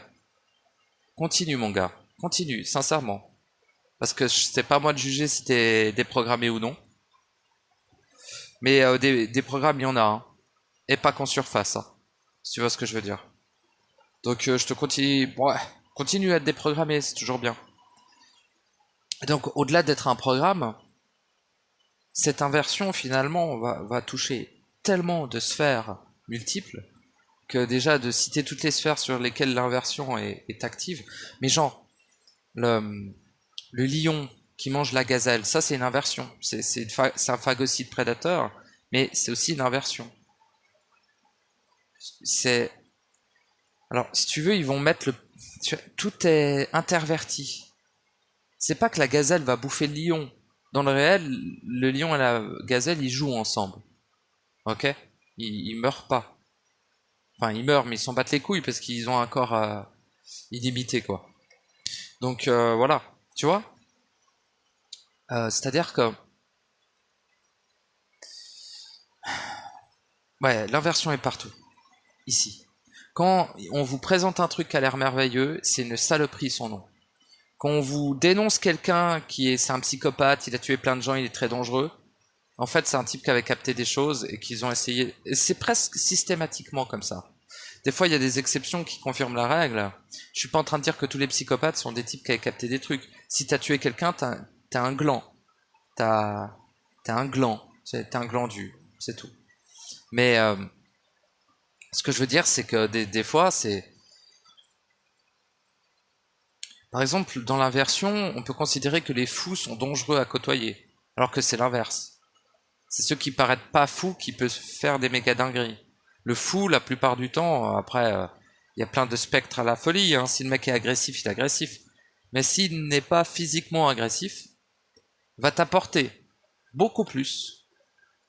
Continue, mon gars. Continue, sincèrement. Parce que c'est pas moi de juger si t'es déprogrammé ou non. Mais des programmes, il y en a. Hein. Et pas qu'en surface. Hein, si tu vois ce que je veux dire. Donc je te continue. Ouais, continue à être déprogrammé, c'est toujours bien. Et donc au-delà d'être un programme, cette inversion finalement va toucher tellement de sphères multiples que déjà de citer toutes les sphères sur lesquelles l'inversion est active. Mais genre, le lion qui mange la gazelle, ça c'est une inversion. C'est un phagocyte prédateur, mais c'est aussi une inversion. C'est Alors, si tu veux, ils vont mettre tout est interverti. C'est pas que la gazelle va bouffer le lion. Dans le réel, le lion et la gazelle, ils jouent ensemble. Ok? Ils meurent pas. Enfin, ils meurent, mais ils s'en battent les couilles parce qu'ils ont un corps illimité, quoi. Donc, voilà. Tu vois? C'est-à-dire que... Ouais, l'inversion est partout. Ici. Quand on vous présente un truc qui a l'air merveilleux, c'est une saloperie son nom. Quand on vous dénonce quelqu'un c'est un psychopathe, il a tué plein de gens, il est très dangereux, en fait c'est un type qui avait capté des choses et qu'ils ont essayé... Et c'est presque systématiquement comme ça. Des fois il y a des exceptions qui confirment la règle. Je suis pas en train de dire que tous les psychopathes sont des types qui avaient capté des trucs. Si t'as tué quelqu'un, t'as un gland. T'as un gland. T'as un glandu. C'est tout. Mais ce que je veux dire c'est que des fois c'est... Par exemple, dans l'inversion, on peut considérer que les fous sont dangereux à côtoyer, alors que c'est l'inverse. C'est ceux qui paraissent pas fous qui peuvent faire des méga dingueries. Le fou, la plupart du temps, après, il y a plein de spectres à la folie. Hein. Si le mec est agressif, il est agressif. Mais s'il n'est pas physiquement agressif, va t'apporter beaucoup plus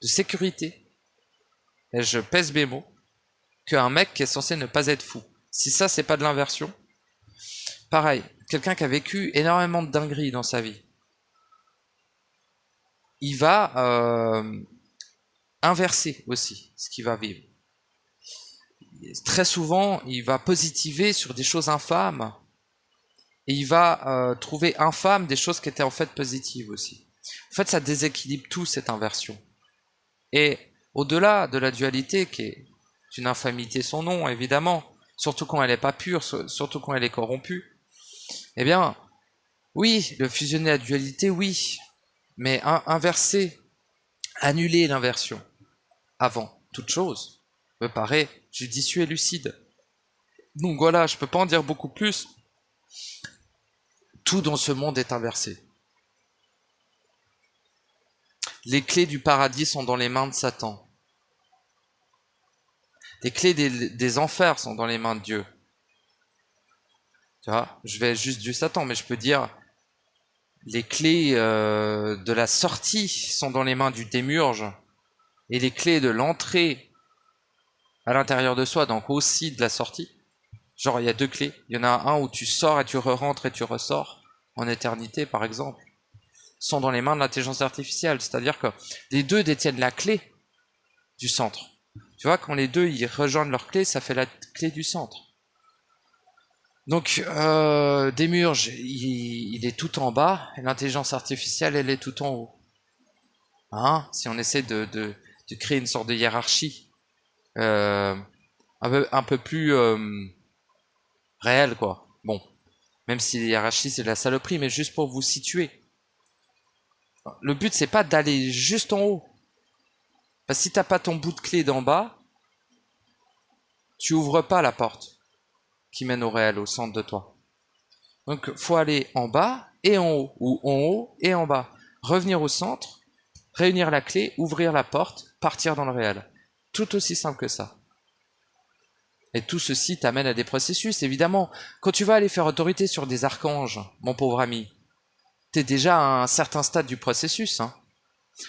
de sécurité, et je pèse mes mots, qu'un mec qui est censé ne pas être fou. Si ça, c'est pas de l'inversion, Pareil, quelqu'un qui a vécu énormément de dingueries dans sa vie, il va inverser aussi ce qu'il va vivre. Très souvent, il va positiver sur des choses infâmes et il va trouver infâmes des choses qui étaient en fait positives aussi. En fait, ça déséquilibre tout, cette inversion. Et au-delà de la dualité, qui est une infamité son nom, évidemment, surtout quand elle n'est pas pure, surtout quand elle est corrompue, eh bien, oui, le fusionner la dualité, oui, mais inverser, annuler l'inversion avant toute chose me paraît judicieux et lucide. Donc voilà, je peux pas en dire beaucoup plus. Tout dans ce monde est inversé. Les clés du paradis sont dans les mains de Satan. Les clés des enfers sont dans les mains de Dieu. Tu vois, je vais juste du Satan, mais je peux dire les clés de la sortie sont dans les mains du démiurge et les clés de l'entrée à l'intérieur de soi, donc aussi de la sortie. Genre, il y a deux clés. Il y en a un où tu sors et tu re-rentres et tu ressors en éternité, par exemple, sont dans les mains de l'intelligence artificielle. C'est-à-dire que les deux détiennent la clé du centre. Tu vois, quand les deux ils rejoignent leur clé, ça fait la clé du centre. Donc, Démurge, il est tout en bas, et l'intelligence artificielle, elle est tout en haut. Hein, si on essaie de créer une sorte de hiérarchie un peu plus réelle, quoi. Bon, même si la hiérarchie, c'est de la saloperie, mais juste pour vous situer. Le but, c'est pas d'aller juste en haut. Parce que si t'as pas ton bout de clé d'en bas, tu ouvres pas la porte qui mène au réel, au centre de toi. Donc, faut aller en bas et en haut, ou en haut et en bas. Revenir au centre, réunir la clé, ouvrir la porte, partir dans le réel. Tout aussi simple que ça. Et tout ceci t'amène à des processus, évidemment. Quand tu vas aller faire autorité sur des archanges, mon pauvre ami, t'es déjà à un certain stade du processus. Hein.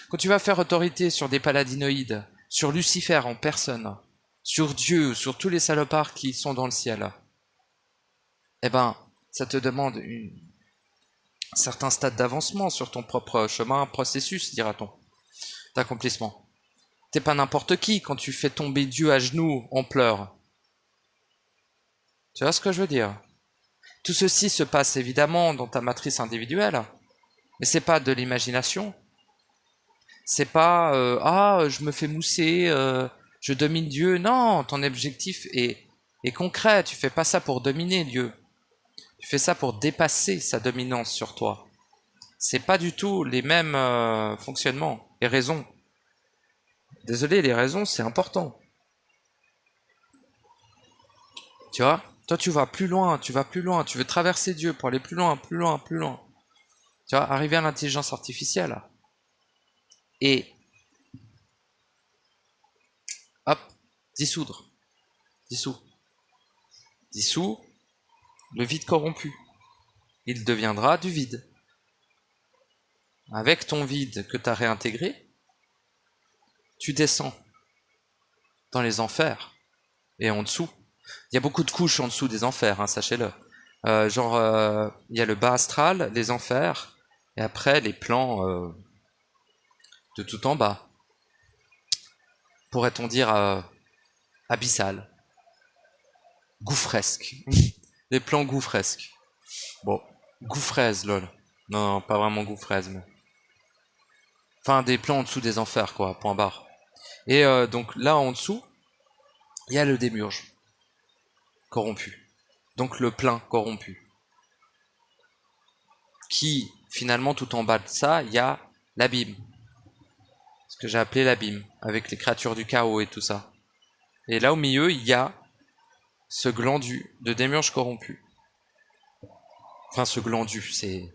Quand tu vas faire autorité sur des paladinoïdes, sur Lucifer en personne, sur Dieu, sur tous les salopards qui sont dans le ciel, eh ben, ça te demande un certain stade d'avancement sur ton propre chemin, processus, dira-t-on, d'accomplissement. T'es pas n'importe qui quand tu fais tomber Dieu à genoux, on pleure. Tu vois ce que je veux dire? Tout ceci se passe évidemment dans ta matrice individuelle, mais c'est pas de l'imagination. C'est pas je me fais mousser, je domine Dieu. Non, ton objectif est concret. Tu fais pas ça pour dominer Dieu. Tu fais ça pour dépasser sa dominance sur toi. C'est pas du tout les mêmes fonctionnements et raisons. Désolé, les raisons, c'est important. Tu vois? Toi, tu vas plus loin, tu veux traverser Dieu pour aller plus loin, plus loin, plus loin. Tu vois, arriver à l'intelligence artificielle. Et, hop, dissoudre. Dissout le vide corrompu. Il deviendra du vide. Avec ton vide que tu as réintégré, tu descends dans les enfers et en dessous. Il y a beaucoup de couches en dessous des enfers, hein, sachez-le. Il y a le bas astral, les enfers, et après les plans de tout en bas. Pourrait-on dire abyssal, gouffresque. Les plans gouffresques. Bon, gouffraise, lol. Non, pas vraiment gouffraise, mais... Enfin, des plans en dessous des enfers, quoi, point barre. Et donc là, en dessous, il y a le démiurge. Corrompu. Donc le plein corrompu. Qui, finalement, tout en bas de ça, il y a l'abîme. Ce que j'ai appelé l'abîme, avec les créatures du chaos et tout ça. Et là, au milieu, il y a ce glandu de démiurge corrompu. Enfin, ce glandu, c'est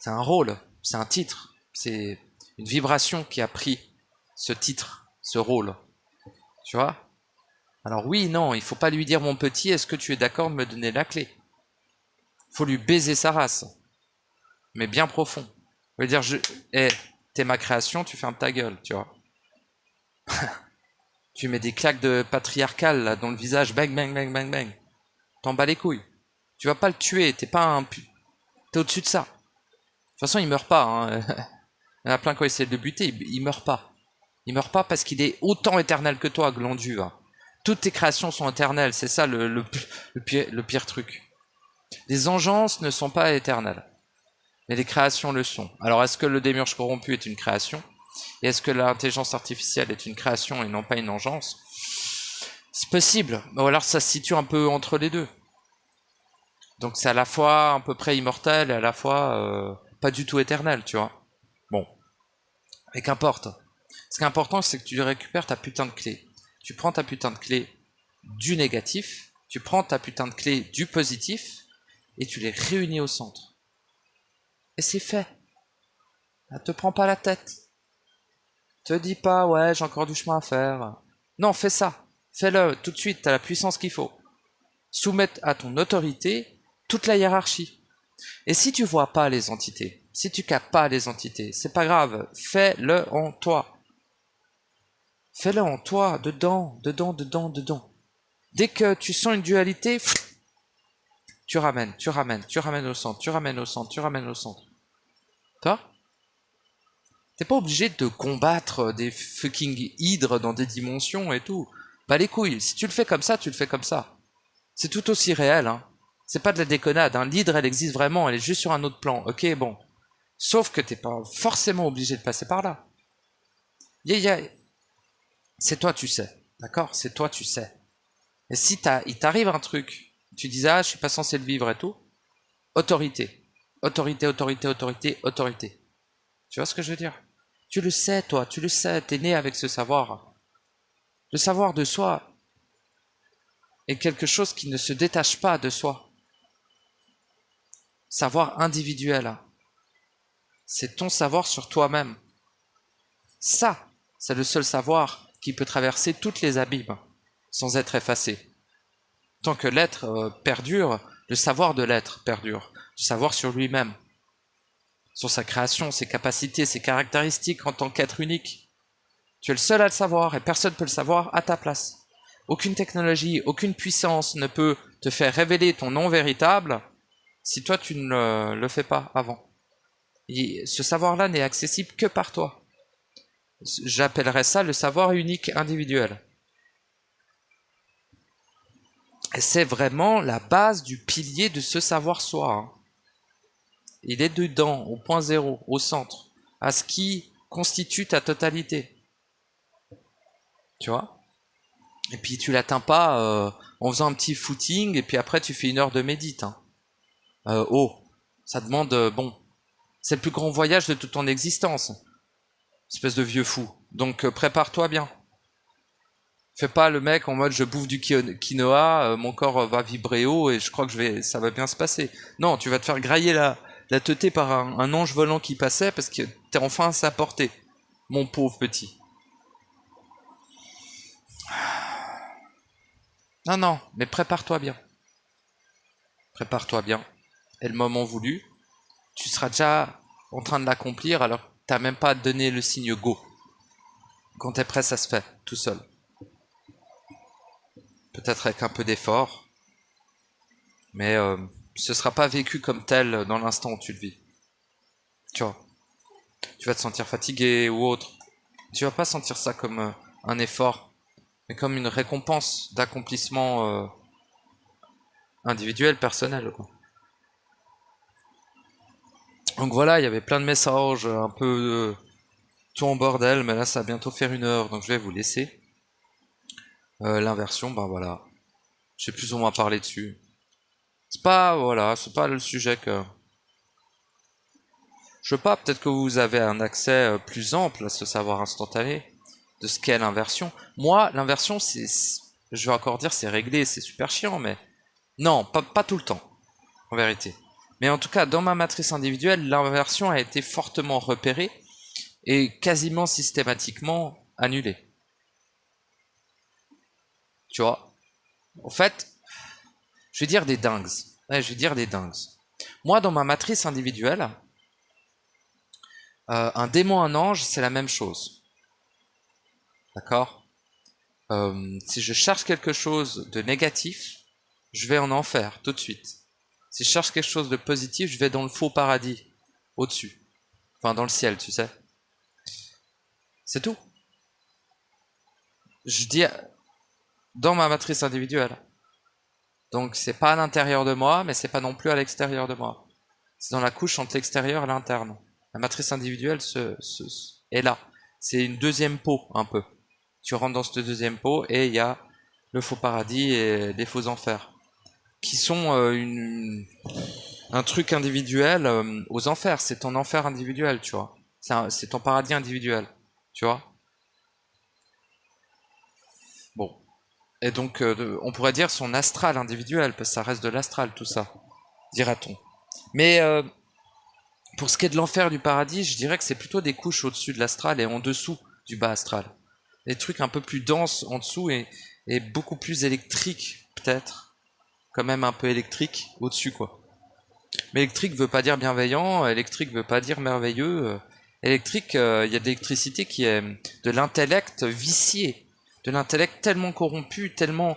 un rôle, c'est un titre, c'est une vibration qui a pris ce titre, ce rôle. Tu vois? Alors oui, non, il faut pas lui dire mon petit, est-ce que tu es d'accord de me donner la clé? Faut lui baiser sa race, mais bien profond. Faut lui dire, t'es ma création, tu fermes ta gueule, tu vois. Tu mets des claques de patriarcal là dans le visage, bang, bang, bang, bang, bang. T'en bats les couilles. Tu vas pas le tuer, t'es pas un... T'es au-dessus de ça. De toute façon, il meurt pas. Hein. Il y en a plein qui essaient de le buter, il meurt pas. Il meurt pas parce qu'il est autant éternel que toi, glandu. Hein. Toutes tes créations sont éternelles, c'est ça le pire truc. Les engences ne sont pas éternelles, mais les créations le sont. Alors, est-ce que le démiurge corrompu est une création? Et est-ce que l'intelligence artificielle est une création et non pas une engeance? C'est possible, ou alors ça se situe un peu entre les deux. Donc c'est à la fois à peu près immortel et à la fois pas du tout éternel, tu vois. Bon, mais qu'importe. Ce qui est important, c'est que tu récupères ta putain de clé. Tu prends ta putain de clé du négatif, tu prends ta putain de clé du positif, et tu les réunis au centre. Et c'est fait. Ne te prends pas la tête. Te dis pas, ouais, j'ai encore du chemin à faire. Non, fais ça. Fais-le tout de suite, t'as la puissance qu'il faut. Soumettre à ton autorité toute la hiérarchie. Et si tu vois pas les entités, si tu captes pas les entités, c'est pas grave, fais-le en toi. Fais-le en toi, dedans, dedans, dedans, dedans. Dès que tu sens une dualité, tu ramènes au centre, tu ramènes au centre, tu ramènes au centre. Toi? T'es pas obligé de combattre des fucking hydres dans des dimensions et tout. Bah les couilles, si tu le fais comme ça, tu le fais comme ça. C'est tout aussi réel, hein. C'est pas de la déconnade, hein. L'hydre, elle existe vraiment, elle est juste sur un autre plan. Ok, bon. Sauf que t'es pas forcément obligé de passer par là. C'est toi, tu sais. D'accord? C'est toi, tu sais. Et si il t'arrive un truc, tu disais, ah, je suis pas censé le vivre et tout, autorité. Autorité, autorité, autorité, autorité. Tu vois ce que je veux dire? Tu le sais, toi, tu le sais, t'es né avec ce savoir. Le savoir de soi est quelque chose qui ne se détache pas de soi. Savoir individuel. C'est ton savoir sur toi-même. Ça, c'est le seul savoir qui peut traverser toutes les abîmes sans être effacé. Tant que l'être perdure, le savoir de l'être perdure. Le savoir sur lui-même, sur sa création, ses capacités, ses caractéristiques en tant qu'être unique. Tu es le seul à le savoir et personne ne peut le savoir à ta place. Aucune technologie, aucune puissance ne peut te faire révéler ton nom véritable si toi tu ne le fais pas avant. Et ce savoir-là n'est accessible que par toi. J'appellerais ça le savoir unique individuel. Et c'est vraiment la base du pilier de ce savoir-soi. Hein. Il est dedans, au point zéro, au centre, à ce qui constitue ta totalité. Tu vois? Et puis tu l'atteins pas en faisant un petit footing, et puis après tu fais 1 heure de médite. Hein. Ça demande, bon, c'est le plus grand voyage de toute ton existence. Espèce de vieux fou. Donc prépare-toi bien. Fais pas le mec en mode je bouffe du quinoa, mon corps va vibrer haut et je crois que ça va bien se passer. Non, tu vas te faire grailler la teutée par un ange volant qui passait parce que t'es enfin à sa portée. Mon pauvre petit. Non, non, mais prépare-toi bien. Prépare-toi bien. Et le moment voulu, tu seras déjà en train de l'accomplir alors que t'as même pas donné le signe go. Quand t'es prêt, ça se fait, tout seul. Peut-être avec un peu d'effort, mais ce sera pas vécu comme tel dans l'instant où tu le vis. Tu vois, tu vas te sentir fatigué ou autre. Tu vas pas sentir ça comme un effort, mais comme une récompense d'accomplissement individuel, personnel, quoi. Donc voilà, il y avait plein de messages, un peu tout en bordel, mais là ça va bientôt faire 1 heure, donc je vais vous laisser. L'inversion, ben voilà. J'ai plus ou moins parlé dessus. C'est pas, voilà, c'est pas le sujet que... Je sais pas, peut-être que vous avez un accès plus ample à ce savoir instantané de ce qu'est l'inversion. Moi, l'inversion, je vais encore dire, c'est réglé, c'est super chiant, mais non, pas tout le temps, en vérité. Mais en tout cas, dans ma matrice individuelle, l'inversion a été fortement repérée et quasiment systématiquement annulée. Tu vois? En fait, je vais dire des dingues. Ouais, je vais dire des dingues. Moi, dans ma matrice individuelle, un démon, un ange, c'est la même chose. D'accord? Si je cherche quelque chose de négatif, je vais en enfer tout de suite. Si je cherche quelque chose de positif, je vais dans le faux paradis, au-dessus. Enfin, dans le ciel, tu sais. C'est tout. Je dis dans ma matrice individuelle. Donc c'est pas à l'intérieur de moi, mais c'est pas non plus à l'extérieur de moi. C'est dans la couche entre l'extérieur et l'interne. La matrice individuelle est là. C'est une deuxième peau, un peu. Tu rentres dans cette deuxième peau et il y a le faux paradis et les faux enfers. Qui sont un truc individuel aux enfers. C'est ton enfer individuel, tu vois. C'est ton paradis individuel, tu vois. Bon. Et donc, on pourrait dire son astral individuel, parce que ça reste de l'astral, tout ça, dira-t-on. Mais pour ce qui est de l'enfer du paradis, je dirais que c'est plutôt des couches au-dessus de l'astral et en dessous du bas astral. Des trucs un peu plus denses en dessous et beaucoup plus électriques, peut-être. Quand même un peu électrique au-dessus, quoi. Mais électrique veut pas dire bienveillant, électrique veut pas dire merveilleux. Électrique, il y a de l'électricité qui est de l'intellect vicié, de l'intellect tellement corrompu, tellement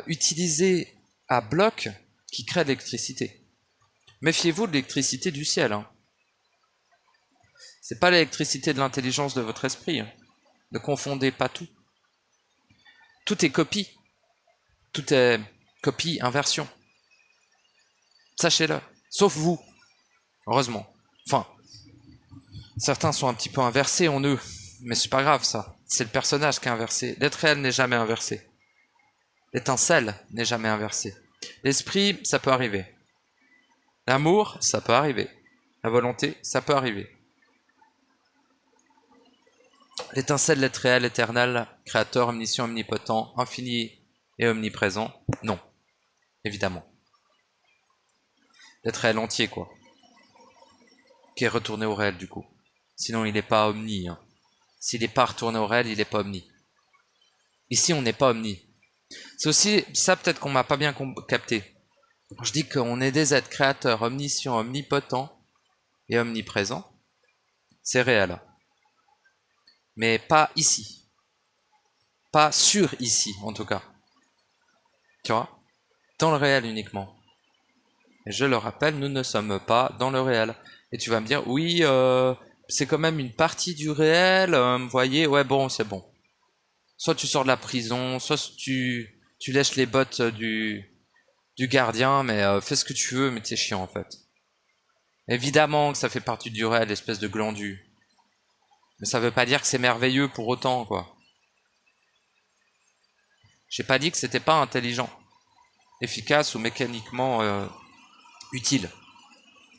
utilisé à bloc, qui crée de l'électricité. Méfiez-vous de l'électricité du ciel. Hein. C'est pas l'électricité de l'intelligence de votre esprit. Hein. Ne confondez pas tout. Tout est copie. Tout est copie, inversion. Sachez-le. Sauf vous. Heureusement. Enfin, certains sont un petit peu inversés en eux. Mais c'est pas grave ça. C'est le personnage qui est inversé. L'être réel n'est jamais inversé. L'étincelle n'est jamais inversée. L'esprit, ça peut arriver. L'amour, ça peut arriver. La volonté, ça peut arriver. L'étincelle, l'être réel, éternel, créateur, omniscient, omnipotent, infini et omniprésent, non. Évidemment. L'être réel entier, quoi. Qui est retourné au réel, du coup. Sinon, il n'est pas omni. Hein. S'il n'est pas retourné au réel, il n'est pas omni. Ici, on n'est pas omni. C'est aussi ça, peut-être qu'on m'a pas bien capté. Je dis qu'on est des êtres créateurs, omniscients, omnipotents et omniprésents. C'est réel. Mais pas ici. Pas sur ici, en tout cas. Tu vois? Dans le réel uniquement. Et je le rappelle, nous ne sommes pas dans le réel. Et tu vas me dire, oui, c'est quand même une partie du réel, vous voyez, ouais, bon, c'est bon. Soit tu sors de la prison, soit tu lèches les bottes du gardien, mais fais ce que tu veux, mais t'es chiant, en fait. Évidemment que ça fait partie du réel, espèce de glandu. Mais ça veut pas dire que c'est merveilleux pour autant, quoi. J'ai pas dit que c'était pas intelligent, efficace ou mécaniquement utile,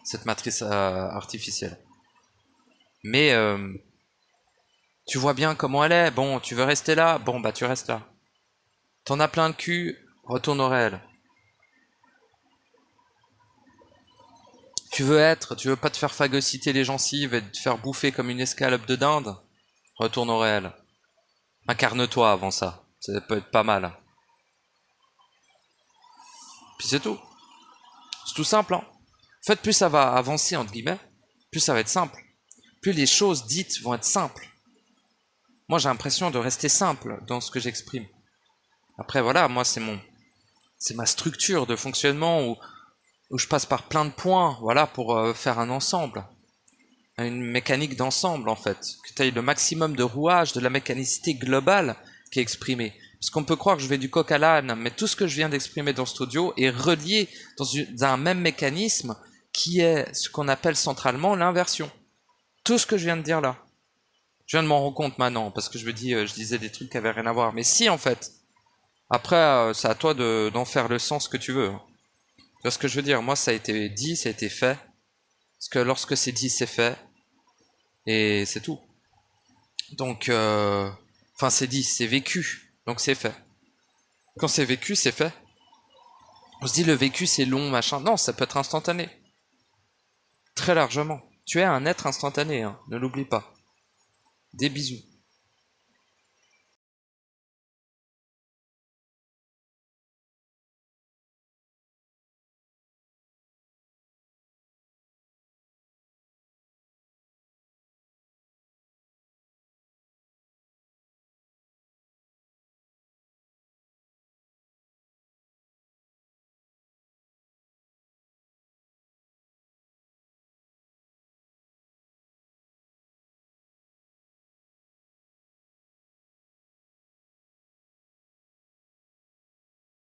cette matrice artificielle. Mais tu vois bien comment elle est. Bon, tu veux rester là? Bon, bah tu restes là. T'en as plein le cul, retourne au réel. Tu veux pas te faire phagocyter les gencives et te faire bouffer comme une escalope de dinde? Retourne au réel. Incarne-toi avant ça. Ça peut être pas mal. Puis c'est tout. C'est tout simple, hein. En fait, plus ça va avancer, entre guillemets, plus ça va être simple. Plus les choses dites vont être simples. Moi, j'ai l'impression de rester simple dans ce que j'exprime. Après, voilà, moi, c'est ma structure de fonctionnement où je passe par plein de points, voilà, pour faire un ensemble. Une mécanique d'ensemble, en fait. Que tu aies le maximum de rouage, de la mécanicité globale qui est exprimée. Parce qu'on peut croire que je vais du coq à l'âne, mais tout ce que je viens d'exprimer dans cet audio est relié dans un même mécanisme qui est ce qu'on appelle centralement l'inversion. Tout ce que je viens de dire là. Je viens de m'en rendre compte maintenant, parce que je disais des trucs qui avaient rien à voir. Mais si, en fait. Après, c'est à toi d'en faire le sens que tu veux. Tu vois ce que je veux dire? Moi, ça a été dit, ça a été fait. Parce que lorsque c'est dit, c'est fait. Et c'est tout. Donc, enfin, c'est dit, c'est vécu. Donc, c'est fait. Quand c'est vécu, c'est fait. On se dit, le vécu, c'est long, machin. Non, ça peut être instantané. Très largement. Tu es un être instantané, hein. Ne l'oublie pas. Des bisous.